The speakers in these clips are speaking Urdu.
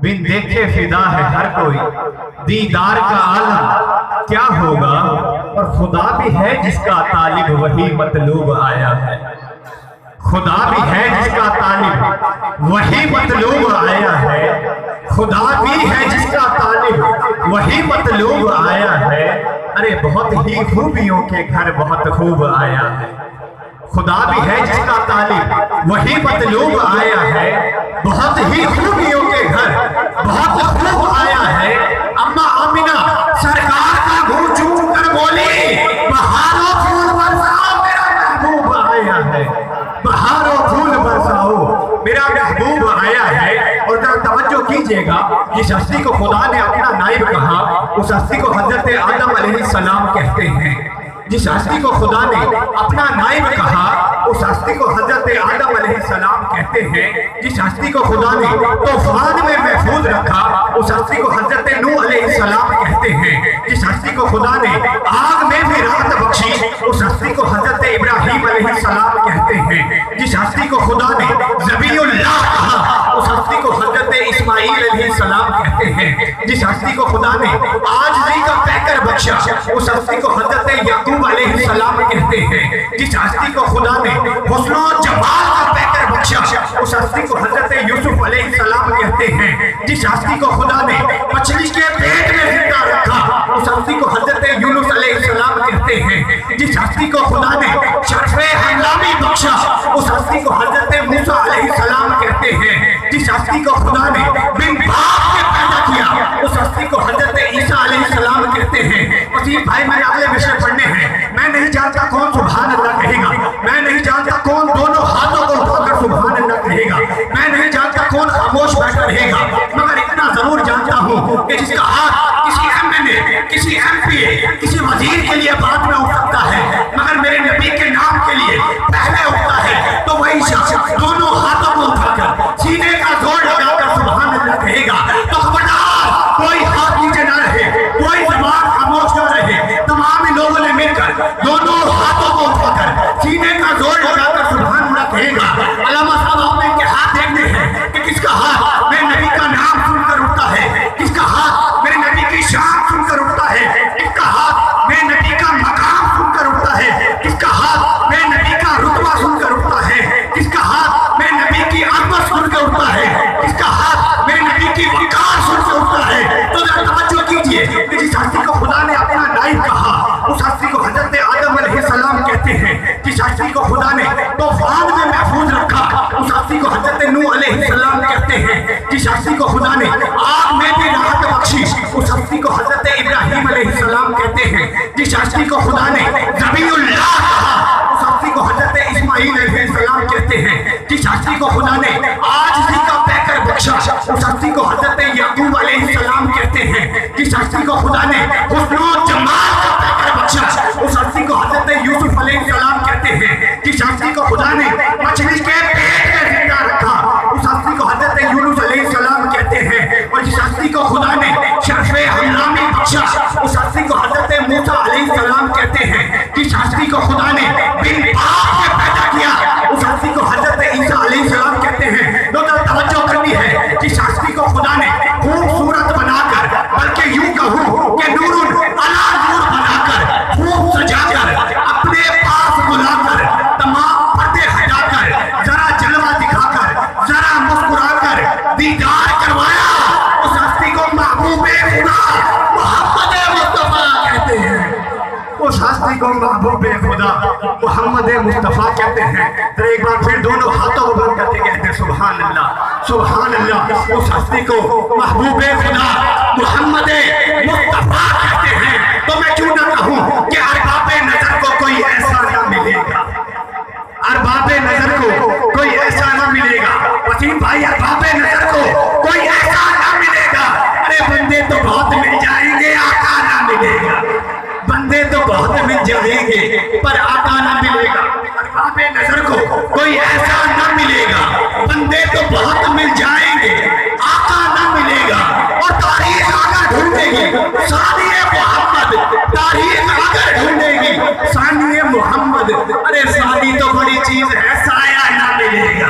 بن دیکھے فدا ہے ہر کوئی، دیدار کا عالم کیا ہوگا، اور خدا بھی ہے جس کا طالب وہی مطلوب آیا ہے، خدا بھی ہے جس کا طالب وہی مطلوب آیا ہے، خدا بھی ہے جس کا طالب وہی مطلوب آیا ہے، ارے بہت ہی خوبیوں کے گھر بہت خوب آیا ہے، خدا بھی ہے جس کا طالب وہی مطلوب آیا ہے، بہت ہی خوبیوں کے گھر بہت خوب آیا ہے۔ اما آمینہ سرکار کا گھر چوم کر بولی، بہاروں پھول برساؤ میرا محبوب آیا ہے، بہاروں پھول برساؤ میرا محبوب آیا ہے۔ اور ذرا توجہ کیجئے گا، جس ہستی کو خدا نے اپنا نائب کہا اس ہستی کو حضرت آدم علیہ السلام کہتے ہیں، جس ہستی کو خدا نے اپنا نائب کہا اس ہستی کو حضرت آدم علیہ السلام کہتے ہیں، جس ہستی کو خدا نے طوفان میں محفوظ رکھا اس ہستی کو حضرت نوح علیہ السلام کہتے ہیں، جس ہستی کو خدا نے آگ میں بھی راحت بخشی اس ہستی کو حضرت ابراہیم علیہ السلام کہتے ہیں، جس ہستی کو خدا نے ذبیح اللہ کہا اس ہستی کو حضرت اسماعیل علیہ السلام کہتے ہیں، جس ہستی کو خدا نے عاجزی کا پیکر بخشا اس ہستی کو حضرت یعقوب علیہ السلام کہتے ہیں، جس ہستی کو خدا نے حسن و جمال کا پیکر بخشا اس ہستی کو حضرت یوسف علیہ السلام کہتے ہیں، جس ہستی کو خدا نے مچھلی کے پیٹ میں زندہ رکھا اس ہستی کو حضرت یونس علیہ السلام کہتے ہیں، جس ہستی کو خدا نے شرف ہنگامی بخشا اس ہستی کو حضرت موسیٰ علیہ السلام کہتے ہیں، جس ہستی کو خدا نے بن باپ کے پیدا کیا اس ہستی کو حضرت عیسیٰ علیہ السلام کہتے ہیں۔ وسیم بھائی میں نے اگلے وشے پڑھنے ہیں، میں نہیں جانتا کون سبحان اللہ کہے گا، میں نہیں جانتا کون دونوں ہاتھوں کو اٹھا کر سبحان اللہ کہے گا، میں نہیں جانتا کون خاموش بیٹھ رہے گا، مگر اتنا ضرور جانتا ہوں کہ جس کا ہاتھ کسی ایم این اے، کسی ایم پی اے، کسی وزیر کے لیے بعد میں اٹھ سکتا ہے مگر میرے نبی کے نام کے لیے پہلے اٹھتا ہے، تو وہی شخص دونوں ہاتھوں کو اٹھا کر سینے کا زور لگا کر سبحان اللہ کہے گا۔ تو خبردار کوئی ہاتھ نیچے نہ رہے، کوئی زبان خاموش نہ رہے، تمام لوگوں نے مل کر دونوں ہاتھوں کو اٹھا کر سینے کا زور لگا کر سبحان اللہ کہے گا۔ علامہ صاحب آپ نے ان کے ہاتھ دیکھتے ہیں کہ کس کا ہاتھ میرے نبی کا نام سن کر اٹھتا ہے، کس کا ہاتھ میرے نبی کی شان سن کر اٹھتا ہے، کس کا ہاتھ میرے نبی کا مقام سن کر اٹھتا ہے، کس کا ہاتھ میرے نبی کا رتبہ سن کر اٹھتا ہے، کس کا ہاتھ میرے نبی کی عظمت سن کر اٹھتا ہے، کس کا ہاتھ میرے نبی کی وقار سن کر اٹھتا ہے۔ تو ذرا توجہ کیجئے کہ جس ہستی کو خدا نے اپنا نائب کہا اس ہستی کو حضرت آدم علیہ السلام کہتے ہیں، جس ہستی کو خدا نے طوفان میں محفوظ رکھا اس ہستی کو حضرت نوح علیہ السلام کہتے ہیں، جس ہستی کو خدا نے آگ میں بھی راحت بخشی اس ہستی کو حضرت ابراہیم علیہ السلام کہتے ہیں، جس ہستی کو خدا نے ذبیح اللہ کہا اس ہستی کو حضرت اسماعیل علیہ السلام کہتے ہیں، جس ہستی کو خدا نے عاجزی کا پیکر بخشا اس ہستی کو حضرت یعقوب علیہ السلام کہتے ہیں، جس ہستی کو خدا نے حسن و جمال کا پیکر بخشا اس ہستی کو حضرت یوسف علیہ السلام کہتے ہیں، جس ہستی کو خدا نے مچھلی کے پیٹ میں زندہ رکھا اس ہستی کو حضرت یونس علیہ السلام کہتے ہیں، اور جس ہستی کو خدا نے شرف ہنگامی بخشا اس ہستی کو حضرت موسیٰ علیہ السلام کہتے ہیں، جس ہستی کو خدا نے بن باپ کے پیدا کیا اس ہستی کو حضرت عیسیٰ علیہ السلام کہتے ہیں۔ تو توجہ کرنی ہے، جس ہستی کو خدا نے خوبصورت بنا کر بلکہ یوں کہوں کہ نور علی نور بنا کر خوب سجا کر اپنے پاس بلا کر تمام پردے ہٹا کر ذرا جلوہ دکھا کر ذرا مسکرا کر دیدار کروایا اس ہستی کو محبوب خدا محمد مصطفیٰ کہتے ہیں، اس ہستی کو محبوب خدا محمد مصطفیٰ کہتے ہیں۔ تو ایک بار پھر دونوں ہاتھوں کو بند کرتے کہتے ہیں سبحان اللہ سبحان اللہ۔ اس ہستی کو محبوب خدا محمد مصطفیٰ کہتے ہیں، تو میں کیوں نہ کہوں کہ ارباب نظر کو کوئی ایسا نہ ملے گا، ارباب نظر کو کوئی ایسا نہ ملے گا۔ وسیم بھائی ارباب نظر کو کوئی ایسا نہ ملے گا، ارے بندے تو بہت مل جائیں گے آقا نہ ملے گا، بندے تو بہت مل جائیں گے پر آقا نہ ملے گا۔ ارباب نظر کو کوئی ایسا نہ ملے گا، بندے تو بہت مل جائیں گے آقا نہ ملے گا۔ اور تاریخ اگر ڈھونڈے گی ثانی محمد، تاریخ اگر ڈھونڈے گی ثانی محمد، ارے ثانی تو بڑی چیز ہے سایہ نہ ملے گا،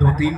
2-3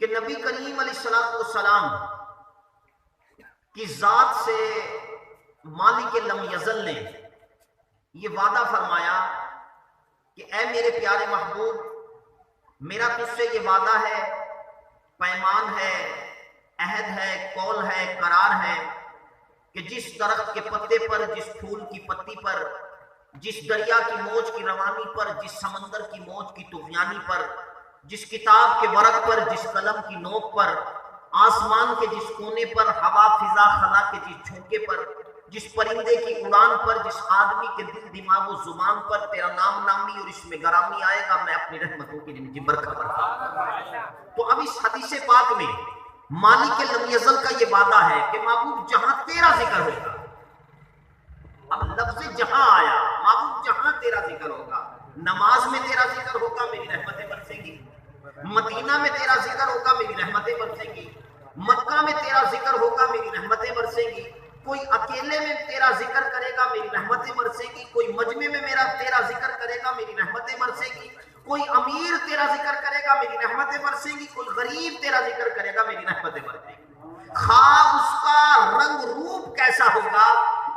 کہ نبی کریم علیہ السلام کی ذات سے مالک لم یزل نے یہ وعدہ فرمایا کہ اے میرے پیارے محبوب، میرا تجھ سے یہ وعدہ ہے، پیمان ہے، عہد ہے، قول ہے، قرار ہے کہ جس درخت کے پتے پر، جس پھول کی پتی پر، جس دریا کی موج کی روانی پر، جس سمندر کی موج کی طغیانی پر، جس کتاب کے ورق پر، جس قلم کی نوک پر، آسمان کے جس کونے پر، ہوا فضا خلا کے جس جھونکے پر، جس پرندے کی اڑان پر، جس آدمی کے دل دماغ و زبان پر تیرا نام نامی اور اس میں گرامی آئے گا، میں اپنی رحمتوں کی جن برکھا برکھا۔ تو اب اس حدیث پاک میں مالک لم یزل کا یہ وعدہ ہے کہ محبوب جہاں تیرا ذکر ہوگا، اب لفظ جہاں آیا، محبوب جہاں تیرا ذکر ہوگا، نماز میں تیرا ذکر ہوگا، میری رحمتیں برسیں گی، مدینہ میں تیرا ذکر ہوگا، میری رحمتیں برسیں گی، مکہ میں تیرا ذکر ہوگا، میری رحمتیں برسیں گی، کوئی اکیلے میں تیرا ذکر کرے گا، میری رحمتیں برسیں گی، کوئی مجمع میں تیرا ذکر کرے گا، میری رحمتیں برسیں گی، کوئی امیر تیرا ذکر کرے گا، میری رحمتیں برسیں گی، کوئی غریب تیرا ذکر کرے گا، میری رحمتیں برسیں گی۔ خواہ اس کا رنگ روپ کیسا ہوگا،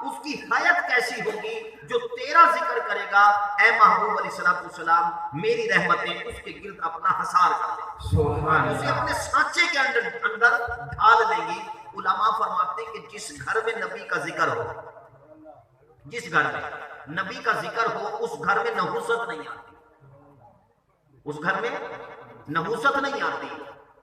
اس کی حیت کیسی ہوگی، جو تیرا ذکر کرے گا اے محبوب علیہ السلام، میری رحمتیں اس کے گرد اپنا حصار کر لیں گی، اسے اپنے سانچے کے اندر ڈھال لیں گی۔ علماء فرماتے ہیں کہ جس گھر میں نبی کا ذکر ہو، جس گھر میں نبی کا ذکر ہو، اس گھر میں نحوست نہیں آتی، اس گھر میں نحوست نہیں آتی،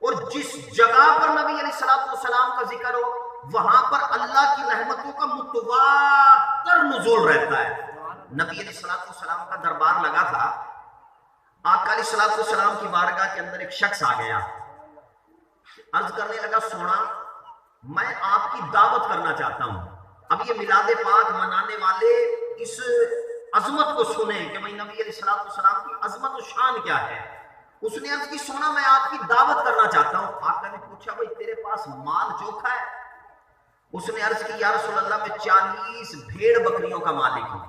اور جس جگہ پر نبی علیہ السلام کا ذکر ہو، وہاں پر اللہ کی رحمتوں کا متواتر نزول رہتا ہے۔ نبی علیہ السلام کا دربار لگا تھا، آقا علیہ السلام کی بارگاہ کے اندر ایک شخص آ گیا، عرض کرنے لگا سونا میں آپ کی دعوت کرنا چاہتا ہوں۔ اب یہ میلاد پاک منانے والے اس عظمت کو سنیں کہ بھئی نبی علیہ السلام کی عظمت و شان کیا ہے۔ اس نے عرض کی سونا میں آپ کی دعوت کرنا چاہتا ہوں۔ آقا نے پوچھا بھئی تیرے پاس مال چوکھا ہے؟ اس نے عرض کی یا رسول اللہ میں 40 بھیڑ بکریوں کا مالک ہوں،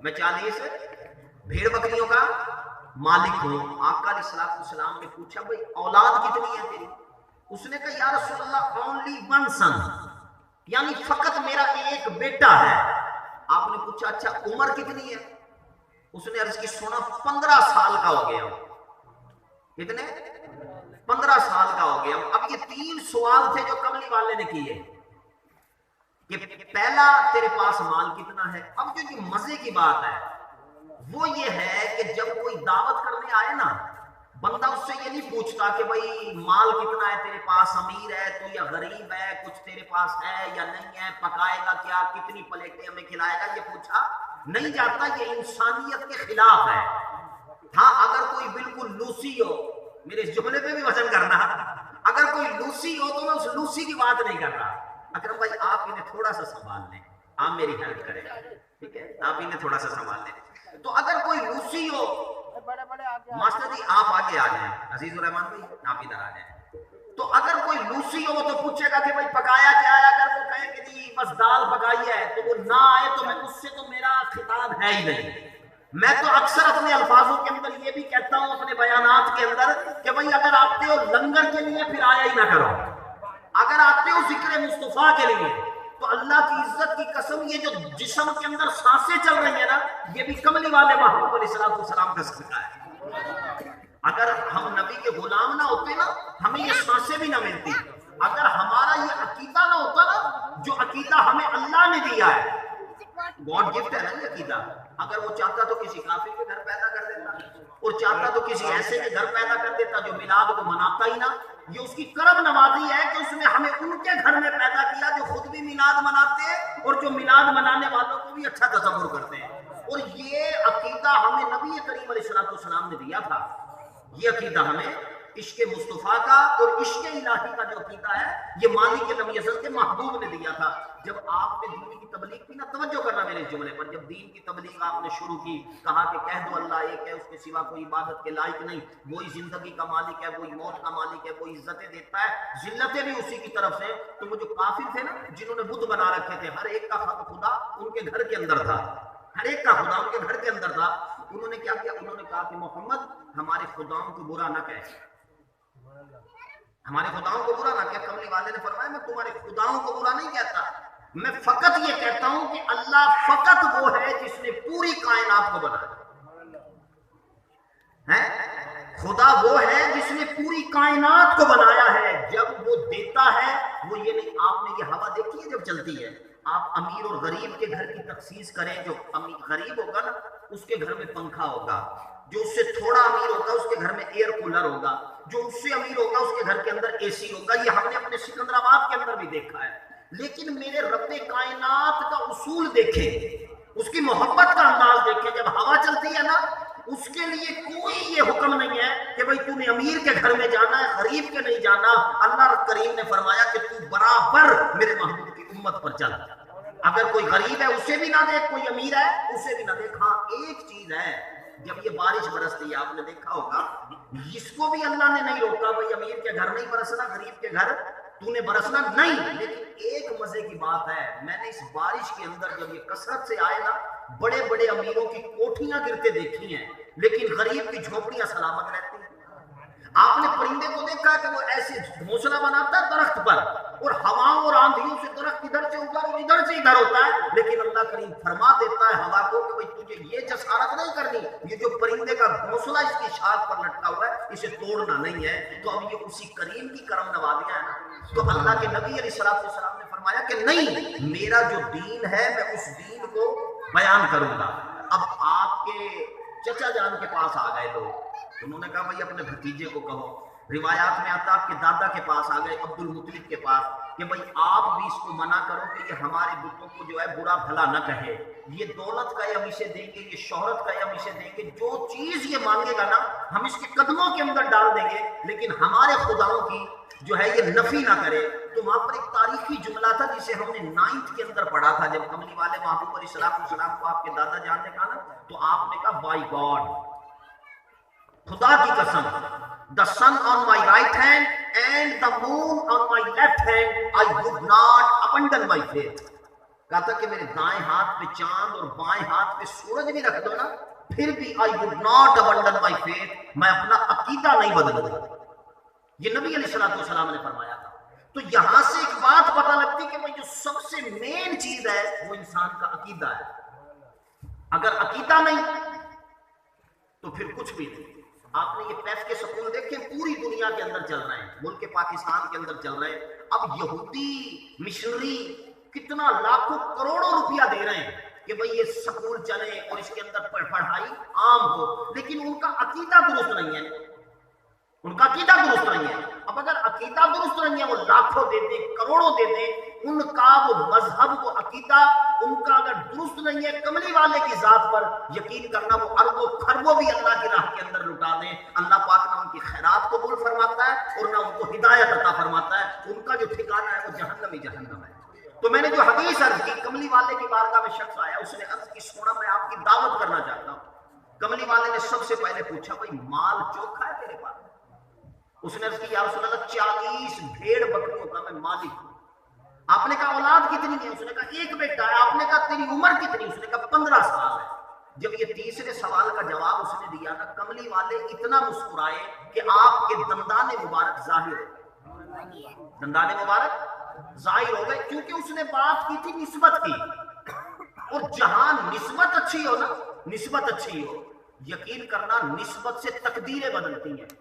میں 40 بھیڑ بکریوں کا مالک ہوں۔ آقا علیہ السلام نے پوچھا بھئی اولاد کتنی ہے تیری؟ اس نے کہا یا رسول اللہ only one son، یعنی فقط میرا ایک بیٹا ہے۔ آپ نے پوچھا اچھا عمر کتنی ہے؟ اس نے عرض کی سونا 15 سال کا ہو گیا۔ کتنے؟ 15 سال کا ہو گیا۔ اب یہ 3 سوال تھے جو کملی والے نے کیے کہ پہلا تیرے پاس مال کتنا ہے۔ اب جو مزے کی بات ہے وہ یہ ہے کہ جب کوئی دعوت کرنے آئے نا، بندہ اس سے یہ نہیں پوچھتا کہ بھئی مال کتنا ہے تیرے پاس، امیر ہے تو یا غریب ہے، کچھ تیرے پاس ہے یا نہیں ہے، پکائے گا کیا، کتنی پلیٹیں ہمیں کھلائے گا، یہ پوچھا نہیں جاتا، یہ انسانیت کے خلاف ہے۔ ہاں اگر کوئی بالکل لوسی ہو، میرے اس جملے پہ بھی وزن کرنا، اگر کوئی لوسی ہو تو میں اس لوسی کی بات نہیں کر رہا۔ اکرم بھائی آپ انہیں تھوڑا سا سنبھال لیں، آپ میری ہیلپ کریں، ٹھیک ہے، آپ انہیں تھوڑا سا سنبھال لیں۔ تو اگر کوئی لوسی ہو، ماسٹر جی آپ آگے آ جائیں، عزیز الرحمان بھائی آپ ادھر آ جائیں، تو اگر کوئی لوسی ہو تو پوچھے گا کہ بھائی پکایا کیا ہے، اگر وہ کہے کہ جی بس دال پکائی ہے تو وہ نہ آئے تو میں اس سے تو میرا خطاب ہے ہی نہیں۔ میں تو اکثر اپنے الفاظوں کے اندر یہ بھی کہتا ہوں اپنے بیانات کے اندر کہ بھئی اگر آتے ہو لنگر کے لیے پھر آیا ہی نہ کرو، اگر آتے ہو ذکر مصطفیٰ کے لیے تو اللہ کی عزت کی قسم یہ جو جسم کے اندر سانسیں چل رہی ہیں نا، یہ بھی کملی والے محبوب علیہ السلام کا صدقہ ہے۔ اگر ہم نبی کے غلام نہ ہوتے نا، ہمیں یہ سانسیں بھی نہ ملتی۔ اگر ہمارا یہ عقیدہ نہ ہوتا نا، جو عقیدہ ہمیں اللہ نے دیا ہے، گاڈ گفٹ ہے نا یہ عقیدہ، اگر وہ چاہتا تو کسی کافر کے گھر پیدا کر دیتا، اور چاہتا تو کسی ایسے کے گھر پیدا کر دیتا جو میلاد کو مناتا ہی نہ۔ یہ اس کی کرم نوازی ہے کہ اس نے ہمیں ان کے گھر میں پیدا کیا جو خود بھی میلاد مناتے ہیں اور جو میلاد منانے والوں کو بھی اچھا تصور کرتے ہیں۔ اور یہ عقیدہ ہمیں نبی کریم علیہ السلام نے دیا تھا، یہ عقیدہ ہمیں عشق مصطفیٰ کا اور عشق الہی کا جو عقیدہ ہے یہ مالک لم یزل کے محبوب نے دیا تھا۔ جب آپ نے دین کی تبلیغ کی نا، توجہ کرنا میرے اس جملے پر، جب دین کی تبلیغ آپ نے شروع کی، کہا کہ کہہ دو اللہ ایک ہے، اس کے سوا کوئی عبادت کے لائق نہیں، وہی زندگی کا مالک ہے، وہی موت کا مالک ہے، وہی عزتیں دیتا ہے، ذلتیں بھی اسی کی طرف سے۔ تو وہ جو کافر تھے نا جنہوں نے بت بنا رکھے تھے، ہر ایک کا خدا ان کے گھر کے اندر تھا، ہر ایک کا خدا ان کے گھر کے اندر تھا، انہوں نے کیا کیا، انہوں نے کہا کہ محمد ہمارے خداؤں کو برا نہ کہے، ہمارے خداؤں کو برا نہ کہہ. کملی والے نے فرمایا میں تمہارے خداؤں کو برا نہیں کہتا، میں فقط یہ کہتا ہوں کہ اللہ فقط وہ ہے جس نے پوری کائنات کو بنایا ہے. خدا وہ ہے جس نے پوری کائنات کو بنایا ہے. جب وہ دیتا ہے وہ یہ نہیں. آپ نے یہ ہوا دیکھی ہے جب چلتی ہے، آپ امیر اور غریب کے گھر کی تخصیص کریں. جو غریب ہوگا نا اس کے گھر میں پنکھا ہوگا، جو اس سے تھوڑا امیر ہوگا اس کے گھر میں ایئر کولر ہوگا، جو اس سے امیر ہوگا اس کے گھر کے اندر اے سی ہوگا. یہ ہم نے اپنے سکندرآباد کے اندر بھی دیکھا ہے. لیکن میرے رب کائنات کا اصول دیکھیں، اس کی محبت کا انداز دیکھیں. جب ہوا چلتی ہے نا اس کے لیے کوئی یہ حکم نہیں ہے کہ بھئی تو نے امیر کے گھر میں جانا ہے غریب کے نہیں جانا. اللہ کریم نے فرمایا کہ تو برابر میرے محبوب کی امت پر چل. اگر کوئی غریب ہے اسے بھی نہ دیکھ، کوئی امیر ہے اسے بھی نہ دیکھ. ہاں ایک چیز ہے، جب یہ بارش برستی ہے آپ نے دیکھا ہوگا اس کو بھی اللہ نے نہیں روکا بھئی امیر کے گھر نہیں برسنا، غریب کے گھر تو نے برسنا نہیں. لیکن ایک مزے کی بات ہے، میں نے اس بارش کے اندر جب یہ کثرت سے آئے نا بڑے بڑے امیروں کی کوٹھیاں گرتے دیکھی ہیں لیکن غریب کی جھوپڑیاں سلامت رہتی ہیں. آپ نے پرندے کو دیکھا کہ وہ ایسے گھونسلہ بناتا ہے درخت پر اور ہواؤں اور آندھیوں سے درخت ادھر سے ادھر اور ادھر سے ادھر ہوتا ہے، لیکن اللہ کریم فرما دیتا ہے ہوا کو کہ بھئی تجھے یہ جسارت نہیں کرنی، یہ جو پرندے کا گھونسلہ اس کی شاخ پر لٹکا ہوا ہے اسے توڑنا نہیں ہے. تو اب یہ اسی کریم کی کرم نوازیاں ہیں نا. تو اللہ کے نبی علیہ السلام نے فرمایا کہ نہیں، میرا جو دین ہے میں اس دین کو بیان کروں گا. اب آپ کے چچا جان کے پاس آ گئے لوگ، انہوں نے کہا بھئی اپنے بھتیجے کو کہو. روایات میں آتا آپ کے دادا کے پاس آ گئے عبد المطلب کے پاس کہ بھئی آپ بھی اس کو منع کرو کہ یہ ہمارے بتوں کو جو ہے برا بھلا نہ کہے، یہ دولت کا ہم اسے دیں گے، یہ شہرت کا ہم اسے دیں گے، جو چیز یہ مانگے گا نا ہم اس کے قدموں کے اندر ڈال دیں گے، لیکن ہمارے خداؤں کی جو ہے یہ نفی نہ کرے. تو وہاں پر ایک تاریخی جملہ تھا جسے ہم نے 9th کے اندر پڑھا تھا. جب کملی والے محبوب علیہ السلام کو آپ کے دادا جان نے کہا نا تو آپ نے کہا بائی گاڈ، خدا کی قسم، the sun on my right hand and the moon on my left hand I would not abandon my faith. کہا تھا کہ میرے دائیں ہاتھ پہ چاند اور بائیں ہاتھ پہ سورج بھی رکھ دو نا پھر بھی I would not abandon my faith، میں اپنا عقیدہ نہیں بدلوں گا. یہ نبی علیہ السلام نے فرمایا تھا. تو یہاں سے ایک بات پتہ لگتی کہ جو سب سے مین چیز ہے وہ انسان کا عقیدہ ہے. اگر عقیدہ نہیں تو پھر کچھ بھی نہیں. آپ نے یہ پیف کے سکول دیکھیں پوری دنیا کے اندر چل رہے ہیں، ملک پاکستان کے اندر چل رہے ہیں. اب یہودی مشنری کتنا لاکھوں کروڑوں روپیہ دے رہے ہیں کہ بھئی یہ سکول چلے اور اس کے اندر پڑھائی عام ہو، لیکن ان کا عقیدہ درست نہیں ہے. ان کا عقیدہ درست نہیں ہے. اب اگر عقیدہ درست نہیں ہے وہ لاکھوں دے دیں کروڑوں دے دیں، ان کا وہ مذہب وہ عقیدہ ان کا اگر درست نہیں ہے کملی والے کی ذات پر یقین کرنا وہ اربوں خربوں بھی اللہ کی راہ کے اندر لٹا دیں. اللہ پاک نہ ان کی خیرات قبول فرماتا ہے اور نہ ان کو ہدایت عطا فرماتا ہے. ان کا جو ٹھکانہ ہے وہ جہنم ہی جہنم ہے. تو میں نے جو حدیث عرض کی، کملی والے کی بارگاہ میں شخص آیا، اس نے عرض کی سونا میں آپ کی دعوت کرنا چاہتا ہوں. کملی والے نے سب سے پہلے پوچھا بھئی مال چوکھا ہے تیرے پاس؟ اس نے عرض کی یا رسول اللہ 40 بھیڑ بکریوں کا میں مالک ہوں. آپ نے کہا اولاد کتنی ہے؟ اس نے کہا ایک بیٹا ہے. آپ نے کہا تیری عمر کتنی؟ اس نے کہا 15 سال ہے. جب یہ تیسرے سوال کا جواب اس نے دیا نا کملی والے اتنا مسکرائے کہ آپ کے دندان مبارک ظاہر ہو گئے. دندان مبارک ظاہر ہو گئے کیونکہ اس نے بات کی تھی نسبت کی. اور جہاں نسبت اچھی ہو نا، نسبت اچھی ہو، یقین کرنا نسبت سے تقدیریں بدلتی ہیں.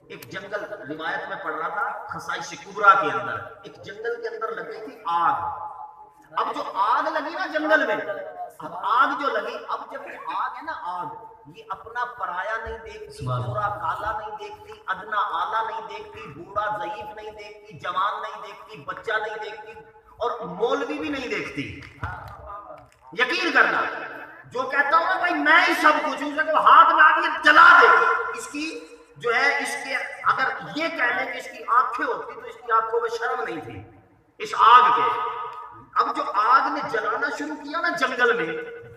ایک جنگل روایت میں پڑھ رہا تھا خصائص کبریٰ کے اندر، ایک جنگل کے اندر لگی تھی آگ. اب جو آگ لگی نا جنگل میں، اب آگ جو لگی، اب جب یہ آگ ہے نا آگ یہ اپنا پرایا نہیں دیکھتی، گورا کالا نہیں دیکھتی، ادنا آلہ نہیں دیکھتی، بوڑھا ضعیف نہیں دیکھتی، جوان نہیں دیکھتی، بچہ نہیں دیکھتی اور مولوی بھی نہیں دیکھتی. یقین کرنا جو کہتا ہوں نا بھائی میں ہی سب کچھ ہوں، کو ہاتھ میں آ کے جلا دے گی. اس کی جو ہے اس کے اگر یہ کہہ لیں کہ اس کی آنکھیں ہوتی تو اس کی آنکھوں میں شرم نہیں تھی اس آگ کے. اب جو آگ نے جلانا شروع کیا نا جنگل میں،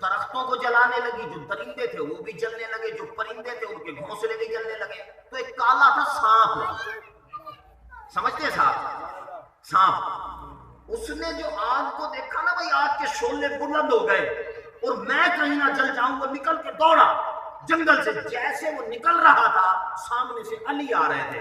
درختوں کو جلانے لگی، جو درندے تھے وہ بھی جلنے لگے، جو پرندے تھے ان کے گھونسلے بھی جلنے لگے. تو ایک کالا تھا سانپ، سمجھتے سانپ؟ سانپ اس نے جو آگ کو دیکھا نا بھائی آگ کے شعلے بلند ہو گئے اور میں کہیں نہ جل جاؤں، وہ نکل کے دوڑا جنگل سے. جیسے وہ نکل رہا تھا سامنے سے علی آ رہے تھے.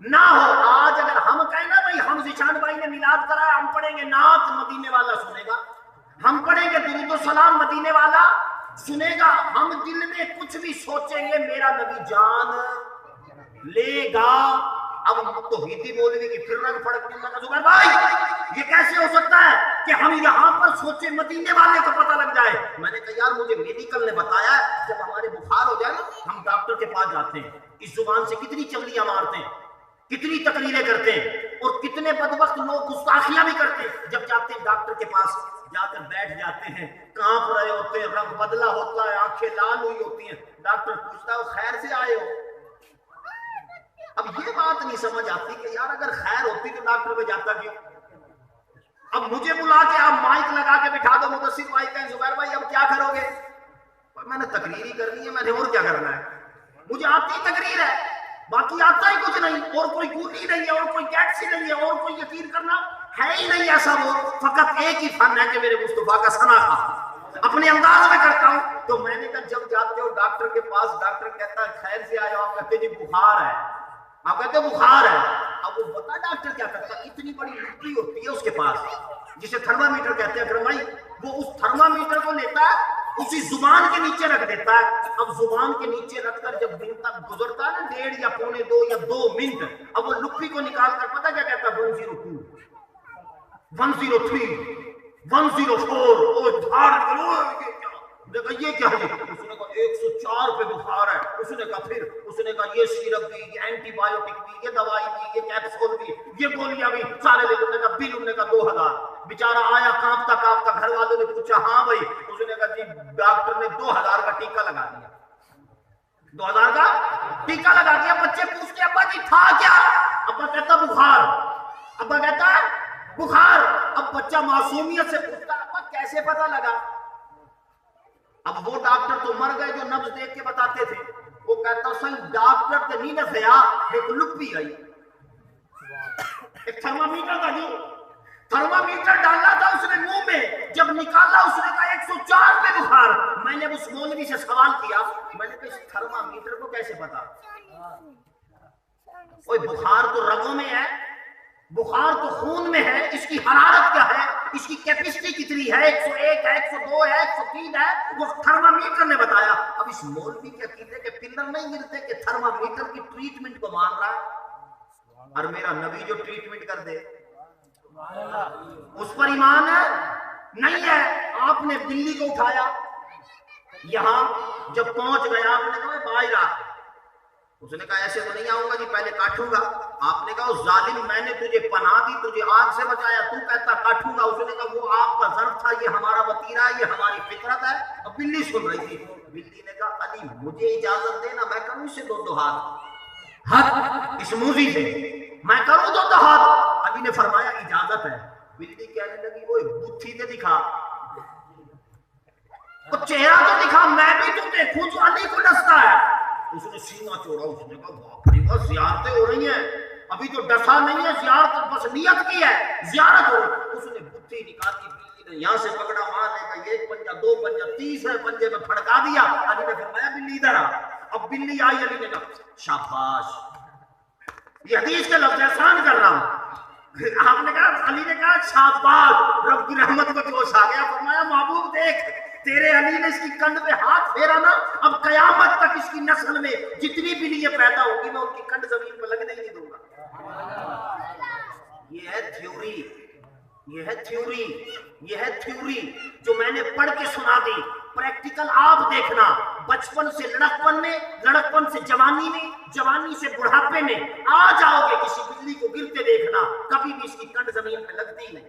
نہ ہو. آج اگر ہم کہیں نا بھائی ہم ذیشان بھائی نے میلاد کرایا, ہم پڑھیں گے نعت مدینے والا سنے گا, ہم پڑھیں گے درود و سلام مدینے والا سنے گا, ہم دل میں کچھ بھی سوچیں گے میرا نبی جان لے گا. اب توحیدی مولوی کی پھر رنگ پھڑکنے لگا, زبیر بھائی یہ کیسے ہو سکتا ہے کہ ہم یہاں پر سوچیں مدینے والے کو پتہ لگ جائے. میں نے کہا یار مجھے میڈیکل نے بتایا جب ہمارے بخار ہو جائے نا ہم ڈاکٹر کے پاس جاتے ہیں, اس زبان سے کتنی چغلیاں مارتے ہیں, کتنی تقریریں کرتے ہیں, اور کتنے بدبخت لوگ گستاخیاں بھی کرتے ہیں. جب جاتے ہیں ڈاکٹر کے پاس جا کر بیٹھ جاتے ہیں, کانپ رہے ہوتے ہیں, رنگ بدلا ہوتا ہے, آنکھیں لال ہوئی ہوتی ہیں. ڈاکٹر پوچھتا ہے خیر سے آئے ہو. اب یہ بات نہیں سمجھ آتی کہ یار اگر خیر ہوتی تو ڈاکٹر پہ جاتا کیوں. اب مجھے بلا کے آپ مائک لگا کے بٹھا دو, مدثر بھائی کہیں زبیر بھائی اب کیا کرو گے, میں نے تقریر ہی کرنی ہے, میں نے اور کیا کرنا ہے, مجھے آتی تقریر ہے, باقی آتا ہی کچھ نہیں, اور کوئی گوٹی نہیں ہے, اور کوئی گیٹسی نہیں ہے, اور کوئی یقین کرنا ہے ہی نہیں ایسا. وہ فقط ایک ہی فن ہے کہ میرے مصطفیٰ کا ثنا اپنے انداز میں کرتا ہوں. تو میں نے کہا جب جاتے ہو ڈاکٹر کے پاس, ڈاکٹر کہتا ہے خیر سے آئے ہو, آپ کہتے جی بخار ہے, آپ کہتے بخار ہے. اب وہ بتا ڈاکٹر کیا کرتا ہے, اتنی بڑی لکڑی ہوتی ہے اس کے پاس جسے تھرما میٹر کہتے ہیں اکرم بھائی, وہ اس تھرما میٹر کو لیتا ہے اسی زبان کے نیچے رکھ دیتا ہے. اب زبان کے نیچے رکھ کر جب دن تک گزرتا ہے نا 1.5 یا 1.25 یا 2 منٹ, اب وہ لکڑی کو نکال کر پتا کیا کہتا ہے 102 103 104 او دھار کرو دیکھا یہ کیا ہے. اس نے کہا 104 پہ بخار ہے. اس نے کہا پھر اس نے کہا یہ سیرپ بھی, یہ اینٹی بایوٹک بھی, یہ دوائی بھی, یہ کیپسول بھی, یہ گولیاں بھی, سارے لے. انہوں نے کہا بل, انہوں نے کہا 2000. بیچارہ آیا کانپتا کانپتا, گھر والوں نے پوچھا ہاں بھائی, اس نے کہا جی ڈاکٹر نے 2000 کا ٹیکہ لگا دیا, 2000 کا ٹیکہ لگا دیا. بچے پوچھتے ابا جی تھا کیا, ابا کہتا بخار, ابا کہتا ہے بخار. اب بچہ معصومیت سے پوچھتا ابا کیسے پتہ لگا. اب وہ ڈاکٹر تو مر گئے جو نبض دیکھ کے بتاتے تھے. وہ کہتا صحیح ڈاکٹر تے نہیں نسیا, ایک لپی آئی, ایک تھرمامیٹر تھا جی, تھرمامیٹر ڈالا تھا اس نے منہ میں, جب نکالا اس نے کہا 104 پہ بخار. میں نے اس مولوی سے سوال کیا, میں نے کہا اس تھرمامیٹر کو کیسے پتا, کوئی بخار تو رگوں میں ہے, بخار تو خون میں ہے, اس کی حرارت کیا ہے, اس کی کیپیسٹی کتنی ہے, 101 ہے, 102 ہے, 103 ہے, وہ تھرمامیٹر نے بتایا. اب اس مولوی کے عقیدے کے پلر نہیں ملتے کہ تھرمامیٹر کی ٹریٹمنٹ کو مان رہا ہے, اور میرا نبی جو ٹریٹمنٹ کر دے اس پر ایمان ہے نہیں ہے. آپ نے بلی کو اٹھایا, یہاں جب پہنچ گیا آپ نے کہا باہر آ, اس نے کہا ایسے تو نہیں آؤں گا جی, پہلے کاٹوں گا. آپ نے کہا ظالم میں نے تجھے پناہ دی, تجھے آگ سے بچایا, تو کہتا کاٹوں گا. اس نے کہا وہ آپ کا ظرف تھا, یہ ہمارا وطیرہ, یہ ہماری فطرت ہے. اب بلی سن رہی تھی, بلی نے کہا علی مجھے اجازت دینا, میں کروں اسے 2 ہاتھ اس موزی سے, میں کروں 2 ہاتھ. علی نے فرمایا اجازت ہے. بلی کہنے لگی وہ بتھی تے دکھا, وہ چہرہ تو دکھا, میں بھی تو دیکھوں جو علی کو ڈستا ہے. اس نے سینہ چوڑا, اس نے کہا باپ رے باپ زیارتیں ہو رہی ہیں, ابھی تو ڈسا نہیں ہے, زیارت بس نیت کی ہے, زیارت ہو. اس نے بتھی نکالی, بلی نے یہاں سے پکڑا, وہاں لے گا, 1 پنجہ 2 پنجہ, تیسرے پنجے میں پھڑکا دیا. علی نے فرمایا بلی ادھر آ. اب بلی آئی, علی نے کہا شاباش, یہ حدیث کے لفظ احسان کر رہا ہوں. آپ نے کہا, علی نے کہا شاباش, رب کی رحمت کو جوش آ گیا. فرمایا محبوب دیکھ, تیرے علی نے اس کی کنڈ پہ ہاتھ پھیرا نا, اب قیامت تک اس کی نسل میں جتنی بھی لیے پیدا ہوگی میں ان کی کنڈ زمین پہ لگنے ہی نہیں دوں گا. یہ ہے تھیوری, یہ ہے تھیوری, یہ ہے تھیوری جو میں نے پڑھ کے سنا دی. پریکٹیکل آپ دیکھنا, بچپن سے لڑکپن میں, لڑکپن سے جوانی میں, جوانی سے بڑھاپے میں آ جاؤ گے, کسی بجلی کو گرتے دیکھنا, کبھی بھی اس کی کنڈ زمین پہ لگتی نہیں.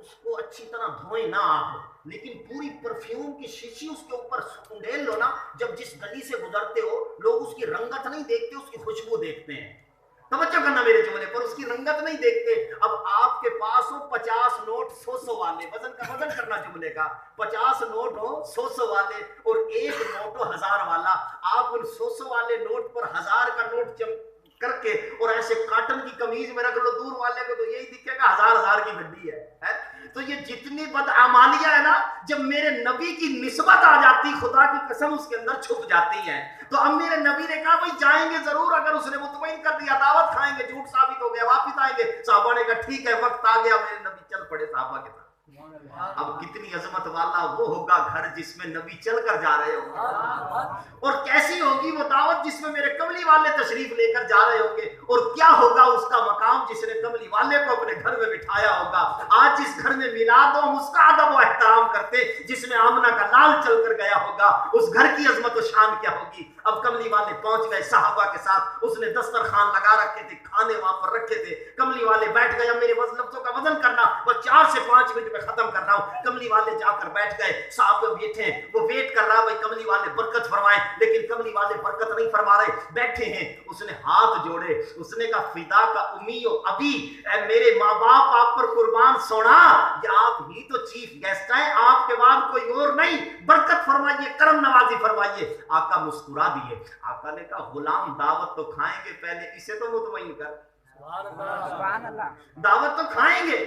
اس کو اچھی طرح دھوئیں نہ آپ، لیکن پوری پرفیوم کی شیشی اس کے اوپر انڈیل لو نا، جب جس گلی سے گزرتے ہو لوگ اس کی رنگت نہیں دیکھتے، اس کی خوشبو دیکھتے ہیں. توجہ کرنا میرے جملے پر، اس کی رنگت نہیں دیکھتے. اب آپ کے پاس ہو 50 نوٹ 100 والے، وزن کرنا جملے کا، 50 نوٹ ہو 100 والے اور ایک نوٹ ہو 1000 والا. آپ ان 100 والے نوٹ پر 1000 کا نوٹ کر کے اور ایسے کاٹن کی قمیض میں رکھ لو، دور والے کو تو یہی دکھے گا 1000 کی گڈی ہے. تو یہ جتنی بدعمالیاں ہے نا، جب میرے نبی کی نسبت آ جاتی، خدا کی قسم اس کے اندر چھپ جاتی ہے. تو اب میرے نبی نے کہا بھائی جائیں گے ضرور، اگر اس نے مطمئن کر دیا دعوت کھائیں گے، جھوٹ ثابت ہو گیا واپس آئیں گے. صحابہ نے کہا ٹھیک ہے، وقت آ گیا. میرے نبی چل پڑے صحابہ کے ساتھ. اب کتنی عظمت والا وہ ہوگا گھر جس میں نبی چل کر جا رہے ہوں گے، اور کیسی ہوگی وہ دعوت جس میں میرے کملی والے تشریف لے کر جا رہے ہوں گے، اور کیا ہوگا اس کا مقام جس نے کملی والے کو اپنے گھر میں بٹھایا ہوگا. آج جس گھر میں میلاد ہو، ہم اس کا ادب و احترام کرتے، جس میں آمنہ کا لال چل کر گیا ہوگا، اس گھر کی عظمت و شان کیا ہوگی. اب کملی والے پہنچ گئے صحابہ کے ساتھ، اس نے دسترخوان لگا رکھے تھے، کھانے وہاں پر رکھے تھے. کملی والے بیٹھ گئے. اب میرے لفظوں کا وزن کرنا، بس 4 سے 5 منٹ میں ختم کر رہا ہوں. کملی والے جا کر بیٹھ گئے. صاحب بیٹھے ہیں، وہ ویٹ کر رہا بھائی کملی والے برکت فرمائیں، لیکن کملی والے برکت نہیں فرما رہے، بیٹھے ہیں. اس نے ہاتھ جوڑے، اس نے کہا فدا کا امی و ابی، اے میرے ماں باپ آپ پر قربان سونا، یہ آپ ہی تو چیف گیسٹ ہیں، آپ کے بعد کوئی اور نہیں، برکت فرمائیے، کرم نوازی فرمائیے. آقا مسکرا دیے. آقا نے کہا غلام دعوت تو کھائیں گے، پہلے اسے تو مطمئن کر. دعوت تو کھائیں گے.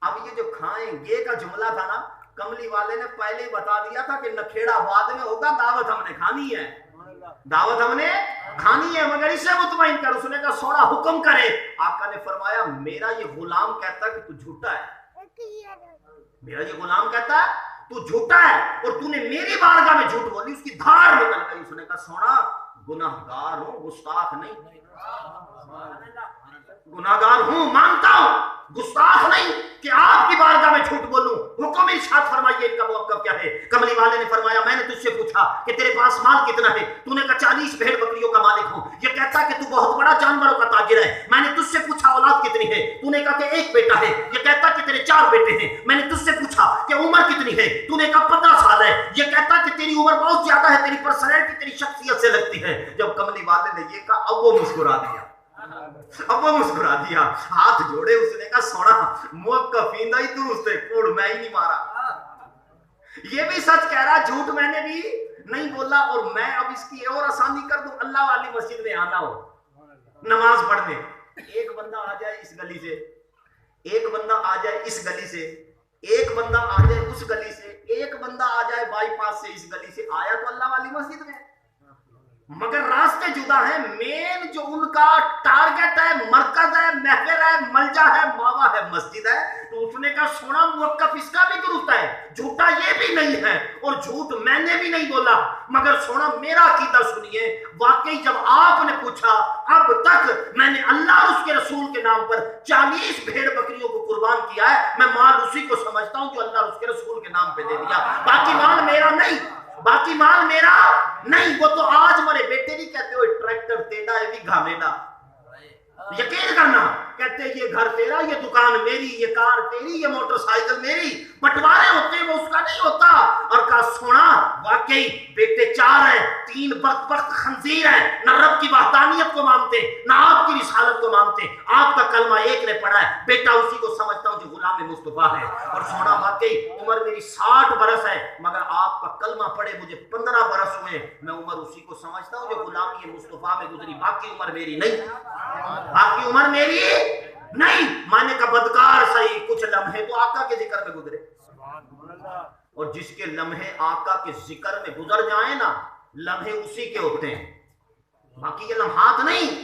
اب یہ جو کھائیں گے کا جملہ تھا نا، کملی والے نے پہلے ہی بتا دیا تھا کہ نکھیڑا بعد میں ہوگا، دعوت ہم نے کھانی ہے، دعوت ہم نے کھانی ہے، مگر اسے مطمئن کر. اس نے کہا سونا حکم کرے. آقا نے فرمایا میرا یہ غلام کہتا ہے کہ تو جھوٹا ہے، میرا یہ غلام کہتا ہے تو جھوٹا ہے، اور تو نے میری بارگاہ میں جھوٹ بولی. اس کی دھار نکل گئی. اس نے کہا سونا گناہگار ہوں، گستاخ نہیں، گناہگار ہوں مانتا ہوں، گستاخ نہیں کہ آپ کی بارگاہ میں جھوٹ بولوں. حکم ارشاد فرمائیے ان کا موقف کیا ہے. کملی والے نے فرمایا میں نے تجھ سے پوچھا کہ تیرے پاس مال کتنا ہے، تو نے کہا 40 بھیڑ بکریوں کا مالک ہوں. یہ کہتا کہ تو بہت بڑا جانوروں کا تاجر ہے. میں نے تجھ سے پوچھا اولاد کتنی ہے، تو نے کہا کہ 1 بیٹا ہے. یہ کہتا کہ تیرے 4 بیٹے ہیں. میں نے تجھ سے پوچھا کہ عمر کتنی ہے، تو نے کہا 15 سال ہے. یہ کہتا کہ تیری عمر بہت زیادہ ہے، تیری پرسنالٹی تیری شخصیت سے لگتی ہے. جب کملی والے نے یہ کہا اب وہ مسکرا دیا، اب وہ مسکرا دیا، ہاتھ جوڑے. اس نے کہا سونا موقفین ہی درست ہے، کوڑ میں ہی نہیں مارا، یہ بھی سچ کہہ رہا، جھوٹ میں نے بھی نہیں بولا. اور میں اب اس کی اور آسانی کر دوں، اللہ والی مسجد میں آنا ہو نماز پڑھنے، ایک بندہ آ جائے اس گلی سے، ایک بندہ آ جائے اس گلی سے، ایک بندہ آ جائے اس گلی سے، ایک بندہ آ جائے بائی پاس سے اس گلی سے، آیا تو اللہ والی مسجد میں، مگر راستے جدا ہیں. مین جو ان کا ٹارگٹ ہے، مرکز ہے، محور ہے، ملجا ہے، ماوا ہے، مسجد ہے. تو اس نے کہا سونا موقف اس کا بھی درست ہے، جھوٹا یہ بھی نہیں ہے، اور جھوٹ میں نے بھی نہیں بولا. مگر سونا میرا عقیدہ سنیے، واقعی جب آپ نے پوچھا اب تک میں نے اللہ اور اس کے رسول کے نام پر 40 بھیڑ بکریوں کو قربان کیا ہے. میں مال اسی کو سمجھتا ہوں جو اللہ اور اس کے رسول کے نام پہ دے دیا، باقی مال میرا نہیں، باقی مال میرا نہیں. وہ تو آج مرے بیٹے نہیں کہتے ہوئے ٹریکٹر تیرا ہے بھی گھا میرا، یقین کرنا کہتے یہ گھر تیرا، یہ دکان میری، یہ کار تیری، یہ موٹر سائیکل میری. بٹوارے ہوتے ہیں وہ اس کا نہیں ہوتا. اور کہا سونا واقعی بیٹے 4 ہیں، 3 بدبخت خنزیر ہیں، نہ رب کی وحدانیت کو مانتے، نہ آپ کی رسالت کو مانتے. آپ کا کلمہ ایک نے پڑھا ہے، بیٹا اسی کو سمجھتا ہوں جو غلام مصطفیٰ ہے. اور سونا واقعی عمر میری 60 برس ہے، مگر آپ کا کلمہ پڑھے مجھے 15 برس ہوئے. میں عمر اسی کو سمجھتا ہوں جو غلامی مصطفیٰ میں گزری، باقی عمر میری نہیں، باقی عمر میری نہیں. مانے کا بدکار صحیح، کچھ لمحے تو آقا کے ذکر میں گزرے، اور جس کے لمحے آقا کے ذکر میں گزر جائیں نا، لمحے اسی کے ہوتے ہیں، باقی یہ لمحات نہیں.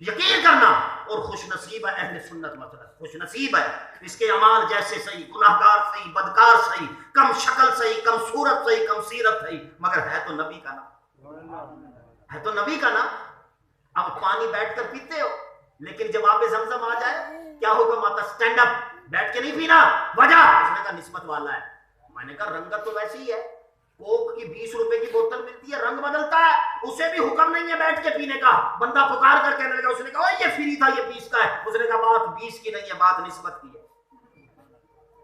یقین کرنا. اور خوش نصیب ہے اہل سنت مسلک، خوش نصیب ہے اس کے اعمال جیسے صحیح، گناہگار صحیح، بدکار صحیح، کم شکل صحیح، کم صورت صحیح، کم سیرت صحیح، مگر ہے تو نبی کا نام، ہے تو نبی کا نام. اب پانی بیٹھ کر پیتے ہو، لیکن جب آب زمزم آ جائے کیا حکم آتا؟ سٹینڈ اپ، بیٹھ کے نہیں پینا. وجہ اس نے کہا نسبت والا ہے. میں نے کہا رنگت تو ویسی ہی ہے، کوک کی 20 روپے کی بوتل ملتی ہے، رنگ بدلتا ہے، اسے بھی حکم نہیں ہے بیٹھ کے پینے کا. بندہ پکار کر کہنے لگا، اس نے کہا یہ فری تھا، یہ 20 کا ہے. اس نے کہا بات 20 کی نہیں ہے، بات نسبت کی ہے.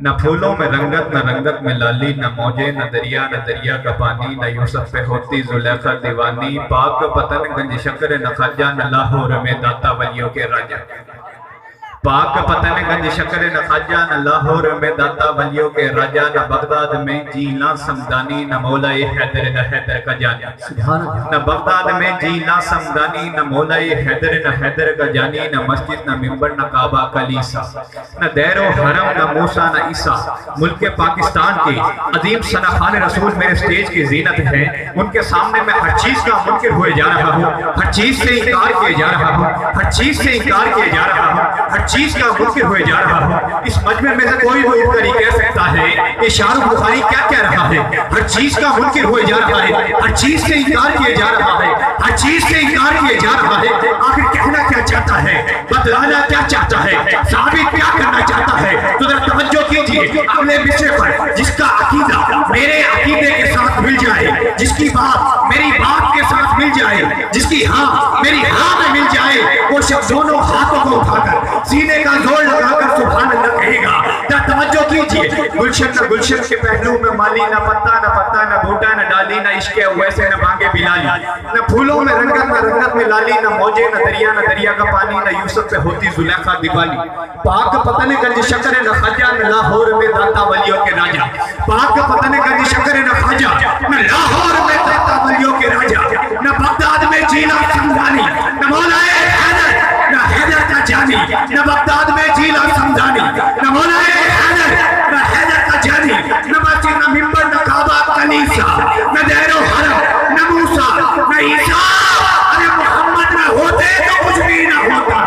نہ پھولوں میں رنگت نہ رنگت میں لالی، نہ موجے نہ دریا کا پانی، نہ یوسف پہ ہوتی زلیخا دیوانی، پاک پتن گنج شکر نہ خواجہ، نہ لاہور میں داتا ولیوں کے راجہ، پاک پتن گنج شکر نہ خواجہ، نہ لاہور میں داتا ولیوں کے راجہ، نہ بغداد میں جینا سمدانی، نہ مولا حیدر نہ حیدر کا جانی، نہ بغداد میں جینا سمدانی، نہ مولا حیدر کا جانی، نہ مسجد نہ ممبر نہ کعبہ کلیسا، نہ دیر و حرم نہ موسیٰ نہ عیسیٰ، ملک پاکستان کے عظیم شناخان رسول میرے سٹیج کی زینت ہیں، ان کے سامنے میں ہر چیز کا منکر ہوئے جا رہا ہوں، ہر چیز سے انکار کیے جا رہا ہوں، ہر چیز سے انکار کیے جا رہا ہوں، ہر چیز کا منکر ہوئے جا رہا ہوں۔ اس مجمع میں سے کوئی بھی اٹھ کر ہی کہہ سکتا ہے کہ شاہ رخ بخاری کیا کہہ رہا ہے، ہر چیز کا منکر ہوئے جا رہا ہے، ہر چیز سے انکار کیے جا رہا ہے، ہر چیز سے انکار کیے جا رہا ہے۔ آخر کہنا کیا چاہتا ہے، بتلانا کیا چاہتا ہے، ثابت کیا کرنا چاہتا ہے؟ تو ذرا توجہ کیجیے اپنے وشے پر، جس کا عقیدہ میرے عقیدے کے ساتھ مل جائے، جس کی بات میری بات کے ساتھ مل جائے، جس کی ہاں میری ہاں میں مل جائے، وہ شخص دونوں ہاتھوں کو اٹھا کر سینے کا زور لگا کر سبحان اللہ کہے گا۔ کیا توجہ کیجیے، گلشن نہ گلشن کے پہلو میں مالی، نہ پتا نہ بوٹا نہ ڈالی، نہ عشق ویسے نہ مانگے بلالی، نہ پھولوں میں رنگت نہ رنگت میں لالی، نہ موجے نہ دریا کا پانی، نہ یوسف پہ ہوتی زلیخا دیوالی، پاک پتن گنج شکر نہ خواجہ، نہ لاہور میں داتا ولیوں کے راجہ، پاک پتن گنج شکر نہ خواجہ، نہ لاہور میں داتا ولیوں کے راجہ، نہ بغداد میں جینا سمدانی، نہ مولا حیدر نہ حیدر کا جانی، نہ بغداد میں جینا سمدانی، نہ مولا حیدر نہ حیدر کا جانی، نہ مسجد نہ ممبر نہ کعبہ کلیسا، نہ دیر و حرم نہ موسیٰ نہ عیسیٰ۔ ارے محمد نہ ہوتے تو کچھ بھی نہ ہوتا،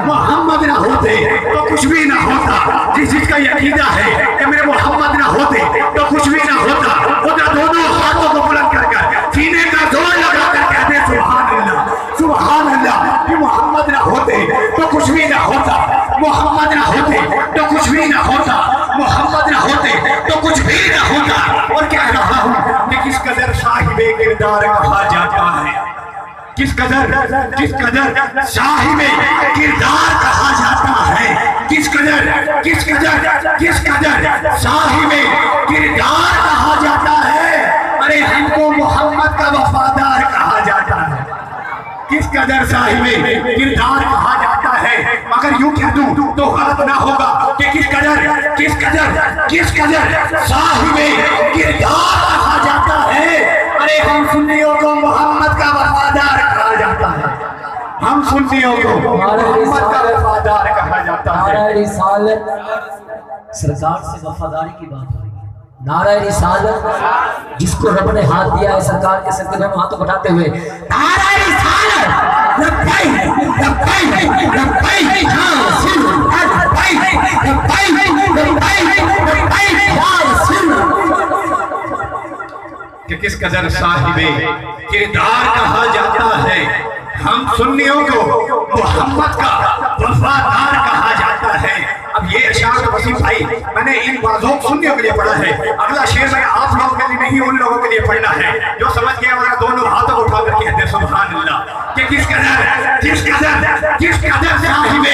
محمد نہ ہوتے تو کچھ بھی نہ ہوتا۔ جس کا یہ عقیدہ ہے کہ میرے محمد نہ ہوتے تو کچھ بھی نہ ہوتا، وہ دونوں ہاتھوں کو بلند کر کر سینے کا زور لگا کر کہتے سبحان اللہ سبحان اللہ، کہ محمد نہ ہوتے تو کچھ بھی نہ ہوتا، محمد نہ ہوتے تو کچھ بھی نہ ہوتا، محمد نہ ہوتے تو کچھ بھی نہ ہوتا۔ اور کہہ رہا ہوں کہ کس قدر صاحب کردار کہا جاتا ہے، کس قدر صاحب کردار کہا جاتا ہے، کس قدر صاحب کردار کہا جاتا ہے۔ ارے ہم کو محمد کا وفادار کہا جاتا ہے، کس قدر صاحب کردار کہا جاتا ہے۔ مگر یوں کہہ دوں تو غلط نہ ہوگا کہ کس قدر صاحب کردار کہا جاتا ہے۔ ارے ہم سنیوں کو محمد کا وفادار کہا جاتا ہے، ہم سنیوں کو محمد کا وفادار کہا جاتا ہے۔ نعرہ رسالت، سرکار سے وفاداری کی بات ہوئی، نعرہ رسالت جس کو رب نے ہاتھ دیا ہے، سرکار کے سر کے دونوں ہاتھوں اٹھاتے ہوئے نعرہ رسالت لبیک لبیک لبیک یا رسول اللہ، لبیک لبیک لبیک لبیک یا رسول اللہ۔ کہ کس قدر صاحب کردار کہا جاتا ہے، ہم سنیوں کو محمد کا وفادار کہا جاتا ہے۔ اب یہ اشعار وسیم بھائی میں نے ان بازوں سنیوں کے لیے پڑھا ہے، اگلا شعر میں آپ لوگوں کے لیے نہیں ان لوگوں کے لیے پڑھنا ہے جو سمجھ گئے اور دونوں ہاتھوں کو اٹھا کر کہتے ہیں سبحان اللہ، کہ کس قدر صاحب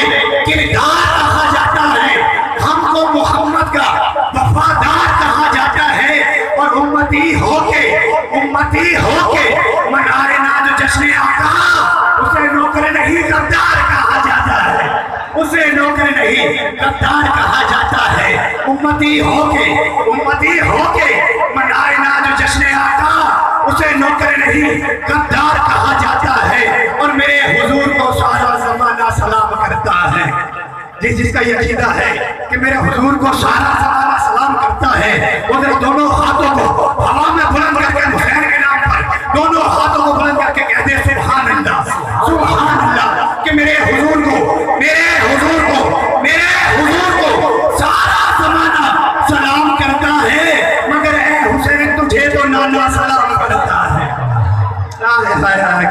کردار کہا جاتا ہے، ہم کو محمد کا وفادار کہا جاتا ہے۔ اور امتی ہو کے منارے ناز جشن آقا، اسے نوکر نہیں غدار کہا جاتا ہے، اسے نوکر نہیں غدار کہا جاتا ہے۔ امتی ہو کے منارے ناز جشن آقا، اسے نوکر نہیں غدار کہا جاتا ہے۔ اور میرے حضور کو سارا زمانہ سلام کرتا ہے، جس کا یہ عقیدہ ہے کہ میرے حضور کو سارا زمانہ سلام کرتا ہے، وہ دونوں ہاتھوں کو ہوا میں بلند کر کے حسین کے نام پر دونوں ہاتھوں کو بلند کر کے کہتے ہیں سبحان اللہ، کہ میرے حضور کو سارا زمانہ سلام کرتا ہے، مگر اے حسین تجھے تو نانا سلام کرتا ہے۔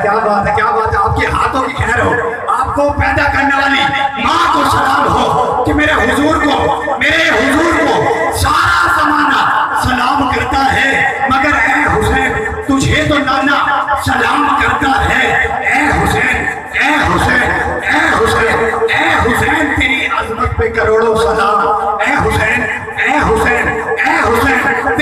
کیا بات ہے آپ کے ہاتھوں کی خیر ہو، آپ کو پیدا کرنے والی ماں کو سلام ہو کہ میرے حضور کو سارا زمانہ سلام کرتا ہے، مگر اے حسین تجھے تو نانا سلام کرتا ہے۔ اے حسین تیری عظمت پہ کروڑوں سلام، اے حسین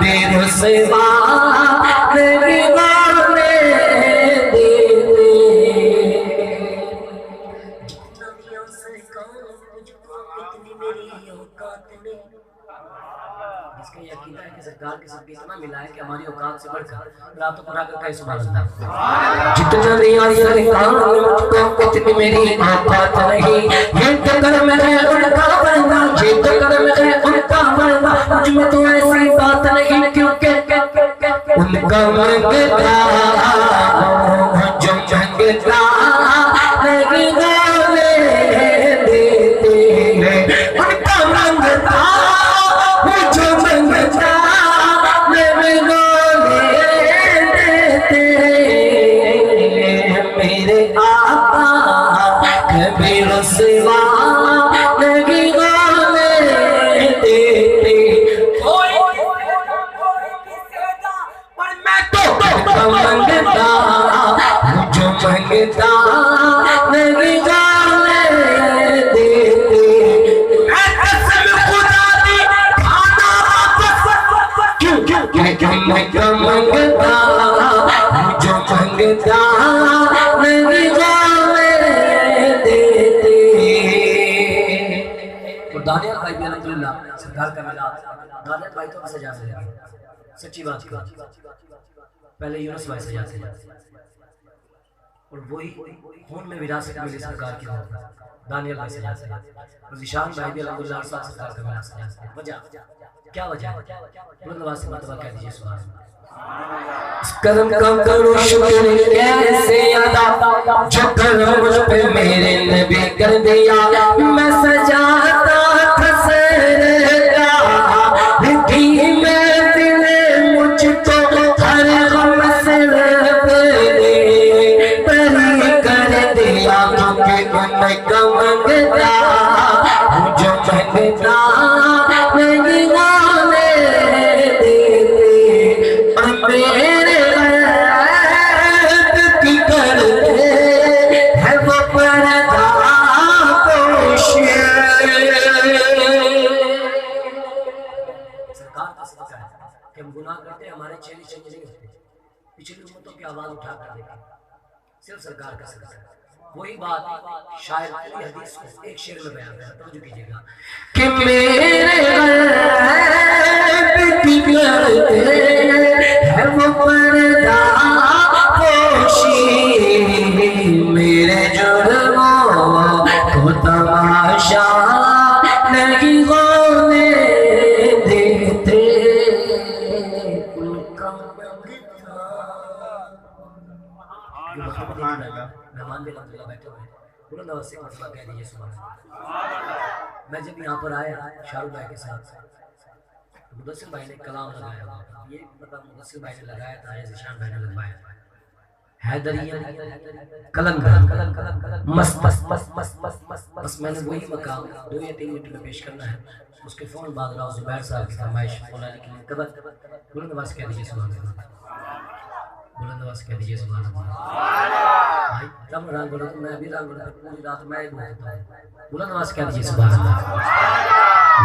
رسوا نہیں ہونے دیتے جتنا بھی سرکار مجھ کو اتنی میری اوقات نہیں اس کا یہ عقیدہ ہے کہ سرکار کے ساتھ اتنا ملا ہے کہ ہماری اوقات سے بڑھ کر راتوں پر آ کر کہیں سبحان اللہ جتنا بھی سرکار مجھ کو اتنی میری اوقات نہیں یہ تو کر میں ان کا بندہ یہ تو کر میں ان کا بندہ مجھ میں تو ایسی بات نہیں کیونکہ ان کا منگتا جو منگتا نہیں گانے دیتے ہیں ان کا منگتا جو منگتا نہیں گانے دیتے ہیں میرے آقا کبھی رسوا نہیں گانے دیتے منگتا جو منگتا نہیں جانے دیتے قسم خدا دی کھانا کیوں منگتا جو منگتا نہیں جانے دیتے اور دانیال بھائی بھی الحمدللہ سرکار کا ملاد دانیال بھائی تو سجا سے سچی بات کر پہلے یونس بھائی سجاتے ہیں اور وہی خون میں وراثت ملی سرکار کی طرف دانیال بھائی سجاتے ہیں اور ذیشان بھائی بھی الحمدللہ سرکار کا ملاد سجاتے ہیں وجہ کیا وجہ ہے بلند آواز سے مرتبہ کہہ دیجئے سبحان اللہ کرم کم کرو شکر کیسے ادا جو کرم مجھ پہ میرے نبی کر دیا میں سجاتا تھا سر کا رکھی میں دل مجھ کو ہر غم سے پری کر دیا کیونکہ ان کا منگتا جو منگتا نہیں گانے دیتے اور میرے غیب کی کرتے ہے وہ پردہ پوش سرکار کا صدقہ ہے کہ ہم گناہ کرتے ہیں ہمارے چہرے چینج نہیں ہوتے پچھلی امتوں کی آواز اٹھا کر دیکھیں صرف سرکار کا صدقہ ہے وہی بات شاعر کی حدیث کو ایک شعر میں بیان کرتا ہوں جو کیجئے گا کہ میرے غیب کی کرتے ہے وہ پردہ پوشی میرے جرموں کو تماشا نہیں ہونے دیتے ان کا مہمان بھی الحمدللہ بیٹھے ہوئے بلند آواز سے مرتبہ کہہ دیجئے سبحان اللہ میں جب یہاں پر آیا شاہ رخ بھائی کے ساتھ مدثر بھائی نے کلام لگایا یہ مطلب مدثر بھائی نے لگایا تھا یا ذیشان بھائی نے لگوایا تھا حیدریہ کلنگر مست بس میں نے وہی مقام 2 یا 3 منٹ میں پیش کرنا ہے اس کے فون بعد راؤ زبیر صاحب کی فرمائش مولانا کی قبر بلند آواز کہہ دیجئے سبحان اللہ بلند آواز کہہ دیجئے سبحان اللہ بھائی جب رنگ بولو تو میں بھی رنگ بولتا پوری رات میں ہی بولتا ہوں بلند آواز کہہ دیجئے سبحان اللہ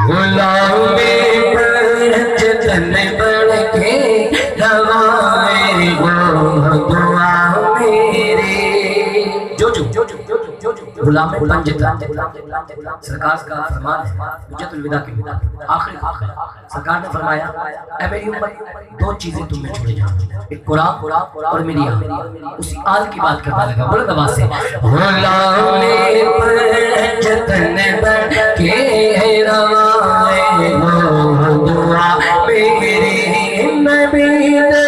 غلامی پر جتن بڑھ کے روائے وہ دعا میرے جو غلام پنجتا سرکار کا فرمان ہے حجت الوداع کے آخری سرکار نے فرمایا اے میری امت 2 چیزیں تم میں چھوڑے جاؤں ایک قرآن اور میری آل اسی آل کی بات کرنا لگا بلند آواز سے غلام پنجتن بڑھ کے روائے وہ دعا میری نبی نے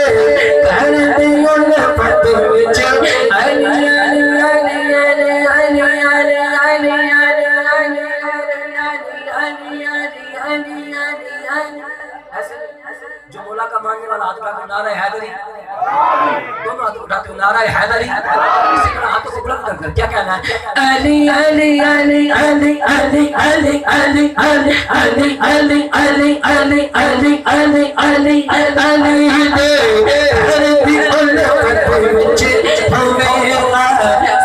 کر دی الفت وچ علی جو مولا کا ماننے والا ہاتھ اٹھاتے نعرہ حیدری دونوں ہاتھ اٹھاتے نعرہ حیدری اسی طرح ہاتھوں کو بلند کر کیا کہنا ہے علی علی علی علی علی علی علی علی علی علی علی علی علی علی علی علی دے ہر دی الفت وچ ہوے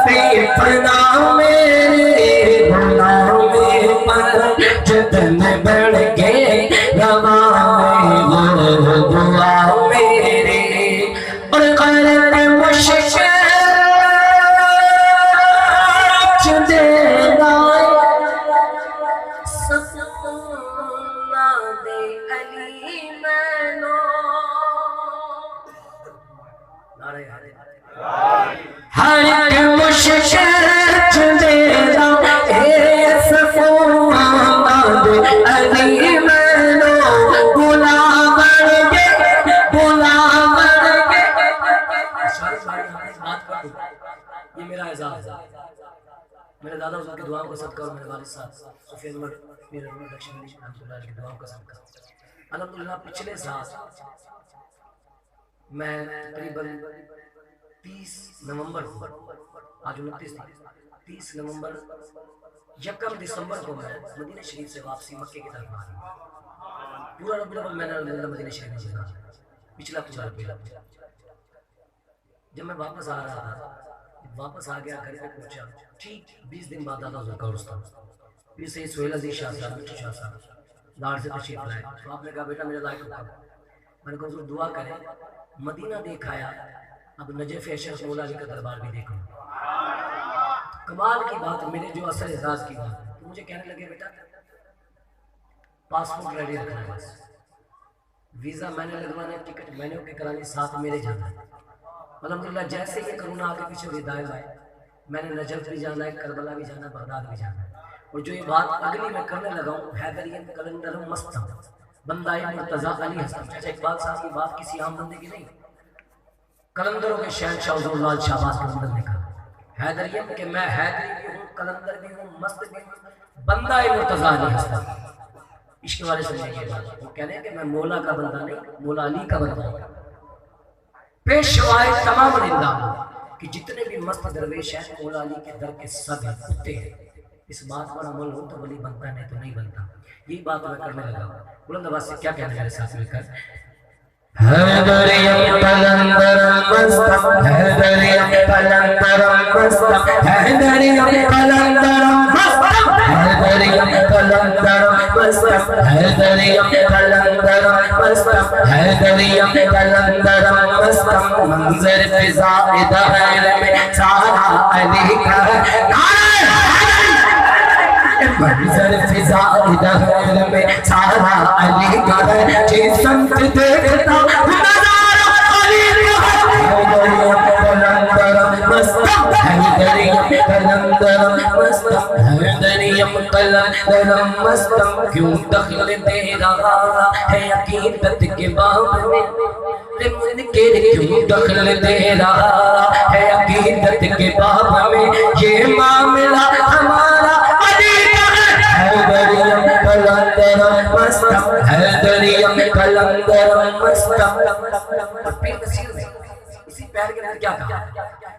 سی فنا میرے غلام پر جتن بڑھ کے روائے وہ ہر ایک مشکل میرا ایس فواد علی مینو بلا مرگے یہ میرا اعزاز ہے، میرے دادا حضور کی دعاؤں کا صدقہ اور میرے والد صاحب سفید عمر میر احمد بخش علی رحمۃ اللہ کی دعاؤں کا صدقہ۔ الحمدللہ پچھلے سال میں تقریباً 30 نومبر کو، آج 29 تھی، 30 نومبر 1 دسمبر کو میں مدینہ شریف سے واپسی مکے کی طرف آ رہا پورا ربیع الاول میں نے مدینہ شریف میں جانا پچھلا پورا ربیع الاول۔ جب میں واپس آ رہا تھا، واپس آ گیا گھر پہ پہنچا، ٹھیک 20 دن بعد دادا حضور کا عرس تھا۔ پھر سے سہیل عزیز شاہ صاحب، مٹھو شاہ صاحب لاڑ سے تشریف لائے، تو آپ نے کہا بیٹا میرے لائق ہوگا، میں نے کہا حضور دعا کریں، مدینہ دیکھ آیا، اب نجف اشرف مولا علی کا دربار بھی دیکھوں۔ کمال کی بات، میرے جو اثر اعزاز کی بات، تو مجھے کہنے لگے بیٹا پاسپورٹ ریڈی رکھنا ہے، بس ویزا میں نے لگوانا ہے، ٹکٹ میں نے اوکے کرانی، ساتھ میرے جانا ہے۔ الحمدللہ جیسے یہ کرونا آگے پیچھے ہدایت آئے، میں نے نجف بھی جانا ہے، کربلا بھی جانا ہے، بغداد بھی جانا ہے۔ اور جو یہ بات اگلی میں کرنے لگا ہوں، حیدریت کلندر مستم بندہ مرتضیٰ علی حسن، چاچا اقبال صاحب کی بات کسی عام بندے کی نہیں، کلندروں کے شہنشاہ حضور لال شہباز کلندر نے کہا حیدریت کہ میں حیدری بھی ہوں، کلندر بھی ہوں، مست بھی ہوں، بندہ مرتضیٰ علی حسن۔ عشق والے سمجھے یہ بات، وہ کہنے ہیں کہ میں مولا کا بندہ نہیں، مولا علی کا بندہ ہوں۔ پیشوائے تمام زندہ کہ جتنے بھی مست درویش ہیں مولا علی کے در کے سب ہیں، کتے ہیں۔ اس بات پر عمل ہو تو ولی بنتا ہے، نہیں تو نہیں بنتا۔ یہی بات میں کرنے لگا، بلند آواز سے کیا کہنا ہے میرے ساتھ مل کر؟ حیدریم کلندر مستم، حیدریم کلندر مستم، حیدریم کلندر مستم، حیدریم کلندر مستم، حیدریم کلندر مستم، حیدریم کلندر مستم، منظر فضا دہر میں سارا علی کا منظر فضا دہر میں سارا علی کا ہے، جس سمت دیکھتا نظارہ علی کا ہے۔ کلندر مستم، حیدریم کلندر مستم، حیدریم کلندر مستم، کیوں دخل دے رہا ہے عقیدت کے باب میں، کیوں دخل دے رہا ہے عقیدت کے باب میں، یہ معاملہ ہمارا حیدریم کلندر مستم، حیدریم کلندر مستم۔ اور پیر نصیر نے اسی پیر کے اندر کیا کہا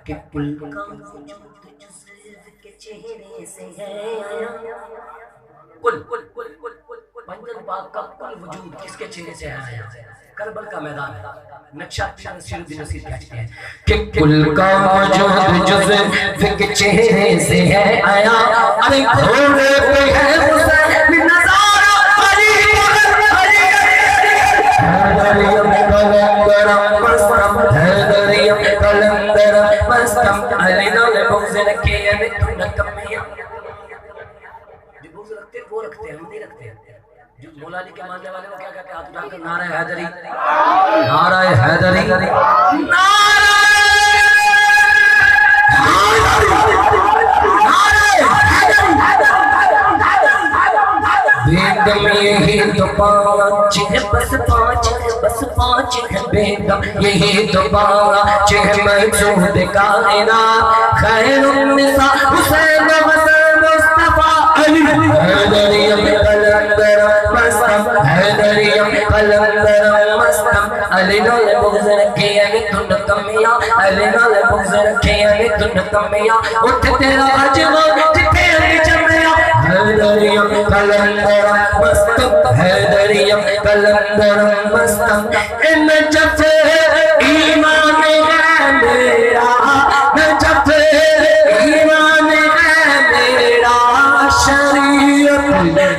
کہ کل کا وجود جزو کے چہرے سے ہے آیا، کل بنجل پاک کا کل وجود کس کے چہرے سے ہے آیا؟ کربل کا میدان ہے، نقشہ نصیر الدین نصیر کہتے ہیں کہ کل کا وجود جزو کے چہرے سے ہے آیا، ارے گھوڑے پہ ہے حسین نظارہ علی کا ہے۔ حیدریم کلندر مستم، حیدریم کلندر مستم، علی نے بغض رکھے ہیں تو نہ کمیاں، جو بغض رکھتے ہیں وہ رکھتے ہیں، ہم نہیں رکھتے ہیں۔ جو مولا علی کے ماننے والے وہ کیا کہتے ہیں؟ ہاتھ اٹھا کر نعرہ حیدری، نعرہ حیدری، بیگم یہی تو پانچ ہے، بس پانچ ہے، بس پانچ ہے بیگم یہی تو پانچ ہے، محسود کائنات خیر النساء حسین حسن مصطفیٰ علی۔ حیدریم کلندر مستم، حیدریم کلندر مستم، علی نے بغض رکھے ہیں تو نہ کمیاں، علی نے بغض رکھے ہیں تو نہ کمیاں، اٹھ تیرا عجوہ جتے علی جمعیاں۔ حیدریم کلندر مستم، حیدریم کلندر مستم، نجف ایمان ہے میرا، نجف ایمان ہے میرا، شریعت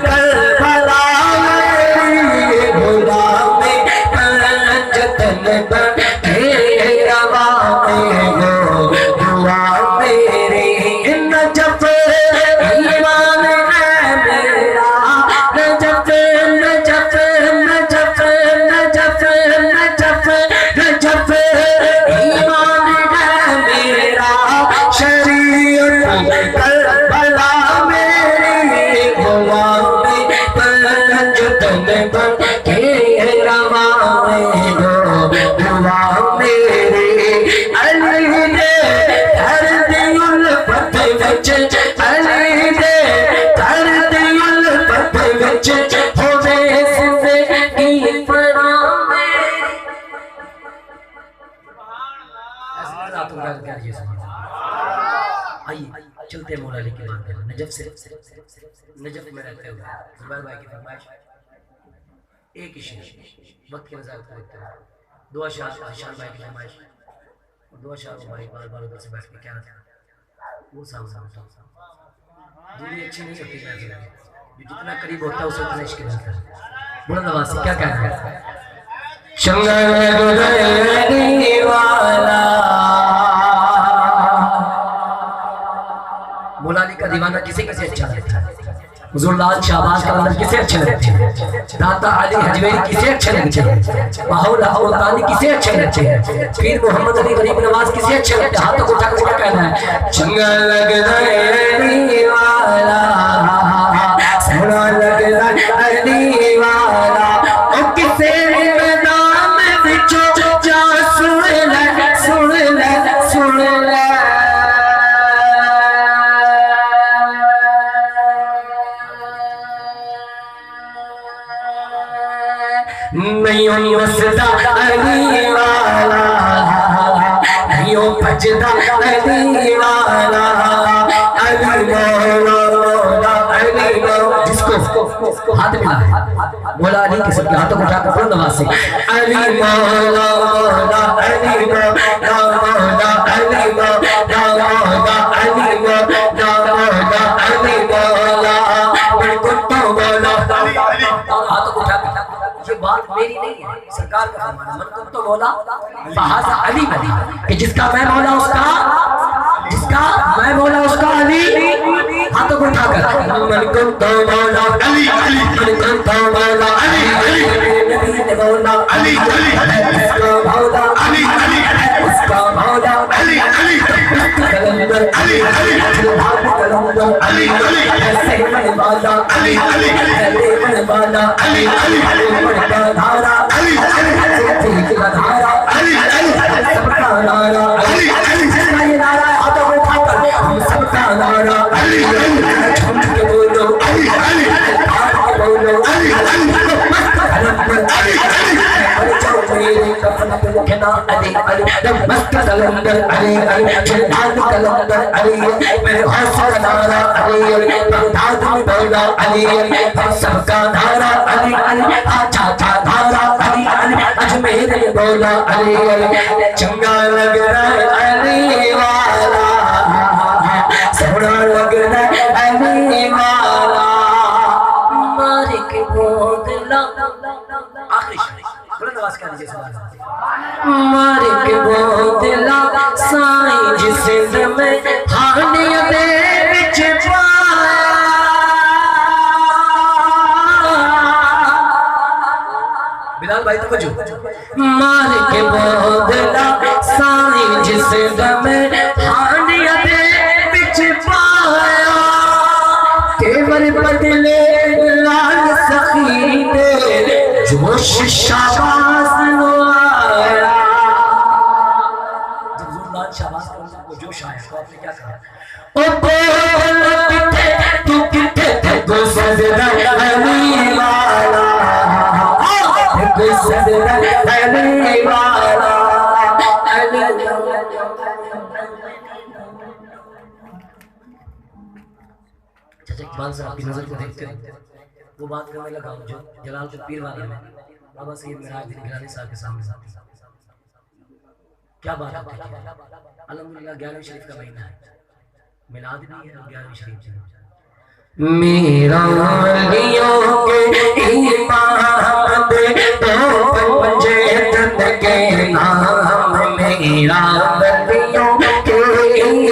کربلا میری غلام جتن بڑھے روا میں ہو دعا میری، نجف ایمان ہے میرا، Najaf Najaf Najaf Najaf Najaf Najaf ایمان دیجیے آئیے چلتے مولا علی کی بات کریں نجف سے نجف میں رہتے ہوئے زبیر بھائی کی فرمائش ایک ہی شیر وقت کی وضاحت کرتے ہیں دو اشعار شان بھائی کی فرمائش اور دو اشعار بھائی بار بار ادھر سے بیٹھ کے کیا رہتا وہ سامنے دوری اچھی نہیں ہوتی ہے جو جتنا قریب ہوتا ہے اسے اتنا عشق رہتا ہے بلند آواز سے کیا کہنا ہے شنگر گزرنی والا مولا علی کا دیوانہ کسی کسی اچھا لگتا ہے حضور لال شہباز کا اندر کسے اچھے لگتے ہیں داتا علی حجویری کسے اچھے لگتے ہیں باہول حولانی کسے اچھے لگتے ہیں پیر محمد علی غریب نواز کسے اچھے لگتے ہیں ہاتھوں کو اٹھا کر کیا کہنا ہے چنگا لگدی والا سونا لگدی والا او کسے میدان وچوں جا سن لے سن لے سن لے نہیں وسدا علی والا نہیں بجدا علی والا علی مولا علی مولا جس کو ہاتھ ملا ہے مولا علی کے سب کے ہاتھوں کو اٹھا کر بلند آواز سے علی مولا مولا علی مولا مولا علی مولا مولا علی مولا مولا علی مولا بالکل تو مولا ہاتھوں کو اٹھا کر یہ بات میری نہیں ہے سرکار کا فرمان ہے من کو تو مولا فہذا علی میں کہ جس کا میں مولا اس کا جس کا میں مولا اس کا علی ہاتھوں کو اٹھا کر من کو تو مولا علی من کو تو مولا علی نبی مولا علی اس کا مولا علی اس کا مولا علی کلندر علی کلندر علی سیمن والا علی سیمن والا علی دھارا علی ٹھیک کا دھارا علی سب کا نارا علی یہ نارا ہاتھوں کو اٹھا کر ہم سب کا نارا علی جھوم کے بولو علی ہاتھ بولو علی میرے کفن پہ لکھنا علی علی مست کلندر علی علی دھان کلندر علی میرے حوصلہ نارا علی دھان میں بولا علی سب کا نارا علی علی اچھا اچھا دھارا علی علی اجمیر میں بولا علی چنگا لگ رہا علی والا سونا لگ رہا علی والا مالک بودلا آخری بلند آواز کر دیجیے مالک بودلا سائیں جس میں ہانی دے بچ پایا بلال بھائی توجہ مالک بودلا سائیں جس میں ہانی دے بچ پایا تیور بدلے لال سخی دے جوش شہباز آیا جب حضور لال شہباز کو جوش آیا تو آپ نے کیا کہا او بول کتے تو کتے تھے تو سجدہ علی والا تو سجدہ علی والا چچا اقبال صاحب کی نظر کو دیکھتے ہیں وہ بات کرنے لگا جو جلال پور پیر والا میں بابا سید معراج دین گیلانی صاحب کے سامنے آتی کیا بات ہے الحمدللہ 11ویں شریف کا مہینہ ہے میلاد بھی ہے اور 11ویں شریف بھی میرا ولیوں کے امام دے تو پنجے تن کے نام میرا ولیوں کے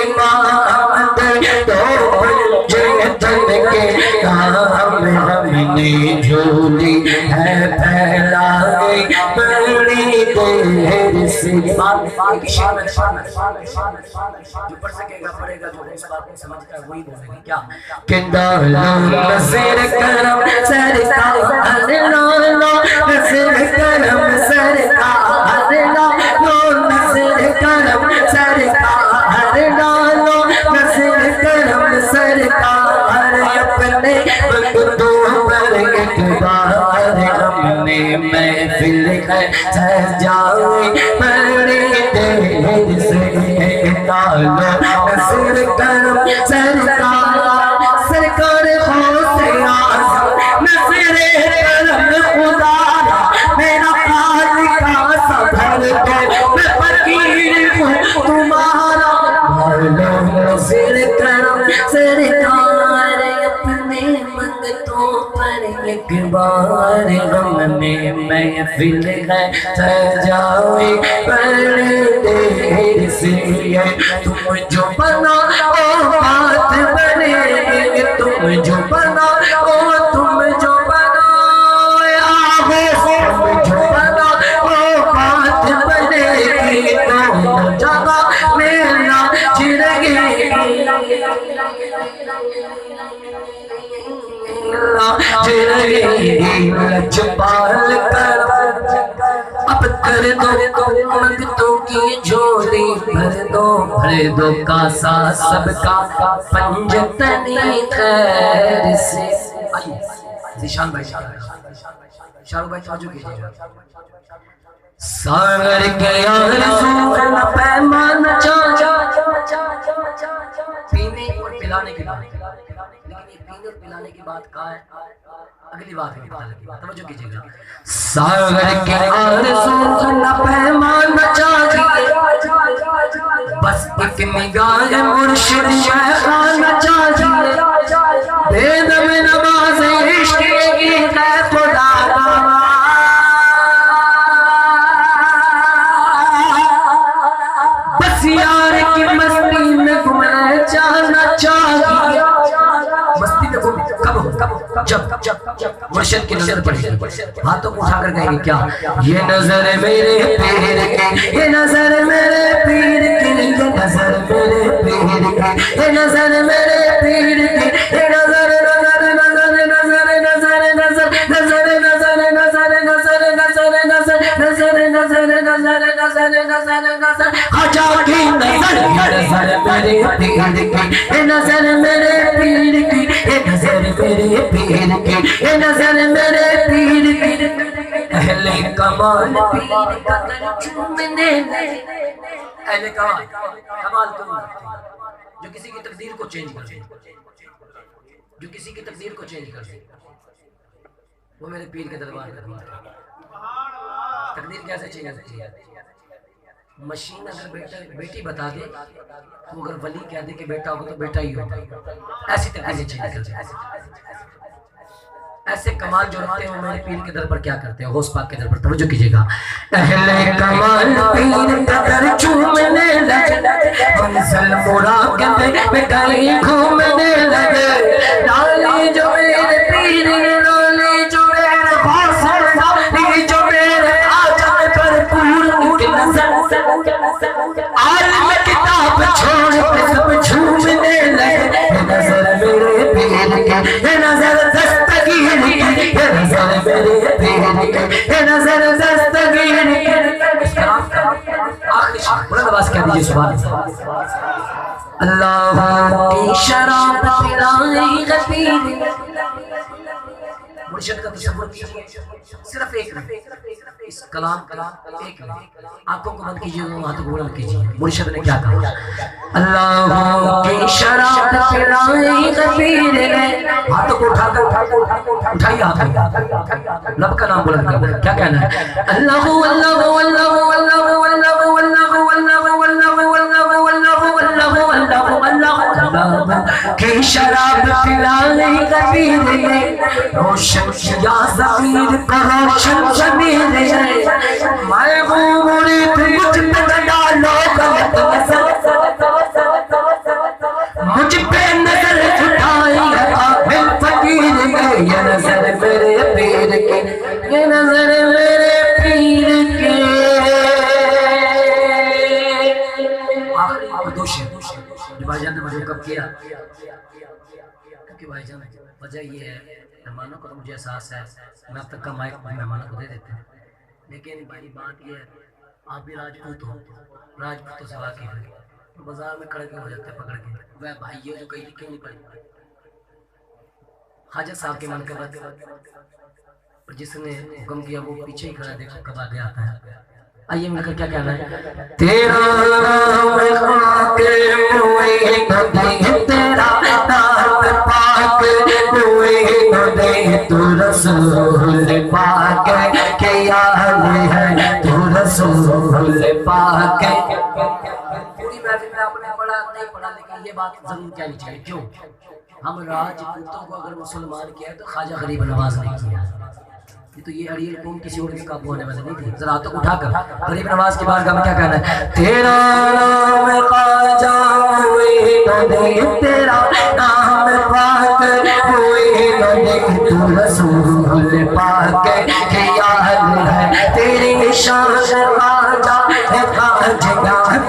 امام دے تو پنجے تن کے نام ہم نے جھولی ہے پھیلائی بڑی دیر سے بات جو پڑھ سکے گا پڑھے گا جو اس بات کو سمجھتا ہے وہی بولے گا کیا کہ دالوں نظر کرم سرکار لالو نظر کرم سرکار لالو نظر کرم سرکار لالو نظر کرم سرکار اپنے بندوں پر اقبال ہم نے محفل ہے سجائی بڑی دیر سے ڈالو نظر کرم سرکار سرکار غوث اعظم نظر کرم خدا میرا خالق کا سبھر دو میں فقیر ہوں تمہارا ڈالو نظر کرم سرکار اپنے منگتوں پر ایک بار غم میں محفل ہے سجاوے پر دیر سے تم جو بنا او بات بنے گی تم جو بنا او تم جو بنایا ہو تم جو بنا او بات بنے گی تم جگہ میرا چرگی لچپال کر اب کر دو منگتوں کی جھولی بھر دو کاسا سب کا پنجتنی خیر سے ذیشان بھائی شاہ بھائی توجہ کیجیے ساگر کے رسول پیمان پینے اور پلانے کی بات لیکن یہ پینے اور پلانے کی بات کہاں ہے اگلی بات ہے پتہ لگی توجہ کیجیے گا ساگر کے رسول پیمان بس ایک نگاہ مرشد شیخانہ چاہیے بے دم نماز عشق کی ہے خدا بس یار کی مستی میں گھومنا جانا چاہیے مستی میں کب جب مرشد کی نظر پڑے ہاتھوں کو اٹھا کر کہیں گے کیا یہ نظر میرے پیر کی یہ نظر میرے پیر کی یہ نظر میرے پیر کی یہ نظر میرے پیر کی یہ نظر نظر نظر نظر نظر نظر نظر نظر نظر نظر نظر نظر نظر نظر نظر نظر نظر خواجہ کی نظر نظر میرے پیر کی یہ نظر میرے پیر کی یہ نظر میرے پیر کی یہ نظر میرے پیر کی اہل کمال پیر کا در چومنے اہل کمال تم جو کسی کی تقدیر کو چینج کر دے جو کسی کی تقدیر کو چینج کر دے وہ میرے پیر کے دربار کا تقدیر کیسے چینج کرتی ہے مشین اگر بیٹی بتا دے تو اگر ولی کہہ دے کہ بیٹا ہوگا تو بیٹا ہی ہوگا ایسی تقدیریں چینج کرتے ہیں ایسے کمال جو رکھتے ہیں وہ میرے پیر کے در پر کیا کرتے ہیں غوث پاک کے در پر توجہ کیجئے گا اہل کمال پیر کا در چومنے لگے منزل مراقبے میں کہیں گھومنے لگے ڈالی جو میرے پیر ڈالی جو میرے غوث ڈالی جو میرے آجا پر پور کی نظر عالم کتاب چھوڑ کے سب جھومنے لگے یہ نظر میرے پیر کی یہ نظر دستگیر کی یہ نظر میرے پیر کی یہ نظر دستگیر کی آخری شاہ بلند آواز کہہ دیجئے سبحان اللہ کی شراب پلائی غفیر مرشد کا تصور کیجئے صرف ایک منٹ اس کلام ایک منٹ آنکھوں کو بند کیجئے ہاتھوں کو بلند کیجئے مرشد نے کیا کہا اللہ کی شراب پلائی غفیر ہاتھوں کو اٹھا کر اٹھائیے ہاتھوں لب کا نام بلند کر کیا کہنا ہے اللہ اللہ اللہ اللہ اللہ اللہ کی شراب پلائی غفیر روشن یا ضمیر کو روشن ضمیر محبوب مرید مجھ پہ ڈالو غلط نظر مجھ پہ نظر اٹھائی قابل فقیر کی یہ نظر میرے پیر کی یہ نظر میرے پیر کی آخری دو شیر جو بھائی جان نے مجھے کب کیا کیونکہ بھائی جان وجہ یہ ہے مہمانوں کو تو مجھے احساس ہے میں اب تک کا مائک مہمانوں کو دے دیتے ہیں لیکن بھائی بات یہ ہے آپ بھی راجپوت ہو راجپوتوں سے واقعی ہے بازار میں کھڑے ہو جاتے ہیں پکڑ کے وہ بھائی یہ جو کہیں لکھیں نہیں پڑی حاجت صاحب کے من کے بعد اور جس نے حکم کیا وہ پیچھے ہی کھڑا دیکھو کب آگے آتا ہے آئیے مل کر کیا کہنا ہے؟ تیرا نام خاک موئے ندی، تیرا نام پاک موئے ندی، تو رسول پاک کے یاد ہے، تو رسول پاک ہے۔ پوری محفل میں آپ نے پڑھا نہیں پڑھا، لیکن یہ بات ضرور کہنی چاہیے، کیوں؟ ہم راجپوتوں کو اگر مسلمان کیا ہے تو خواجہ غریب نواز نے کیا، تو یہ اڑیل قوم کسی اور کے قابو ہونے والے نہیں تھے۔ ذرا ہاتھوں کو اٹھا کر غریب نواز کی بارگاہ میں کیا کہنا ہے؟ تیرا نام خواجہ ہوئی ندی، تیرا نام پاک ہوئی ندی، تو رسول پاک کے یاد ہے، تیری شان خواجہ ہے خواجہ،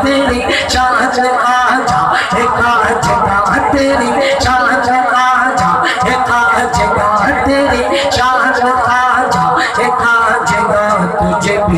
تیری شان خواجہ ہے خواجہ، تیری شان خواجہ ہے خواجہ، تیری شان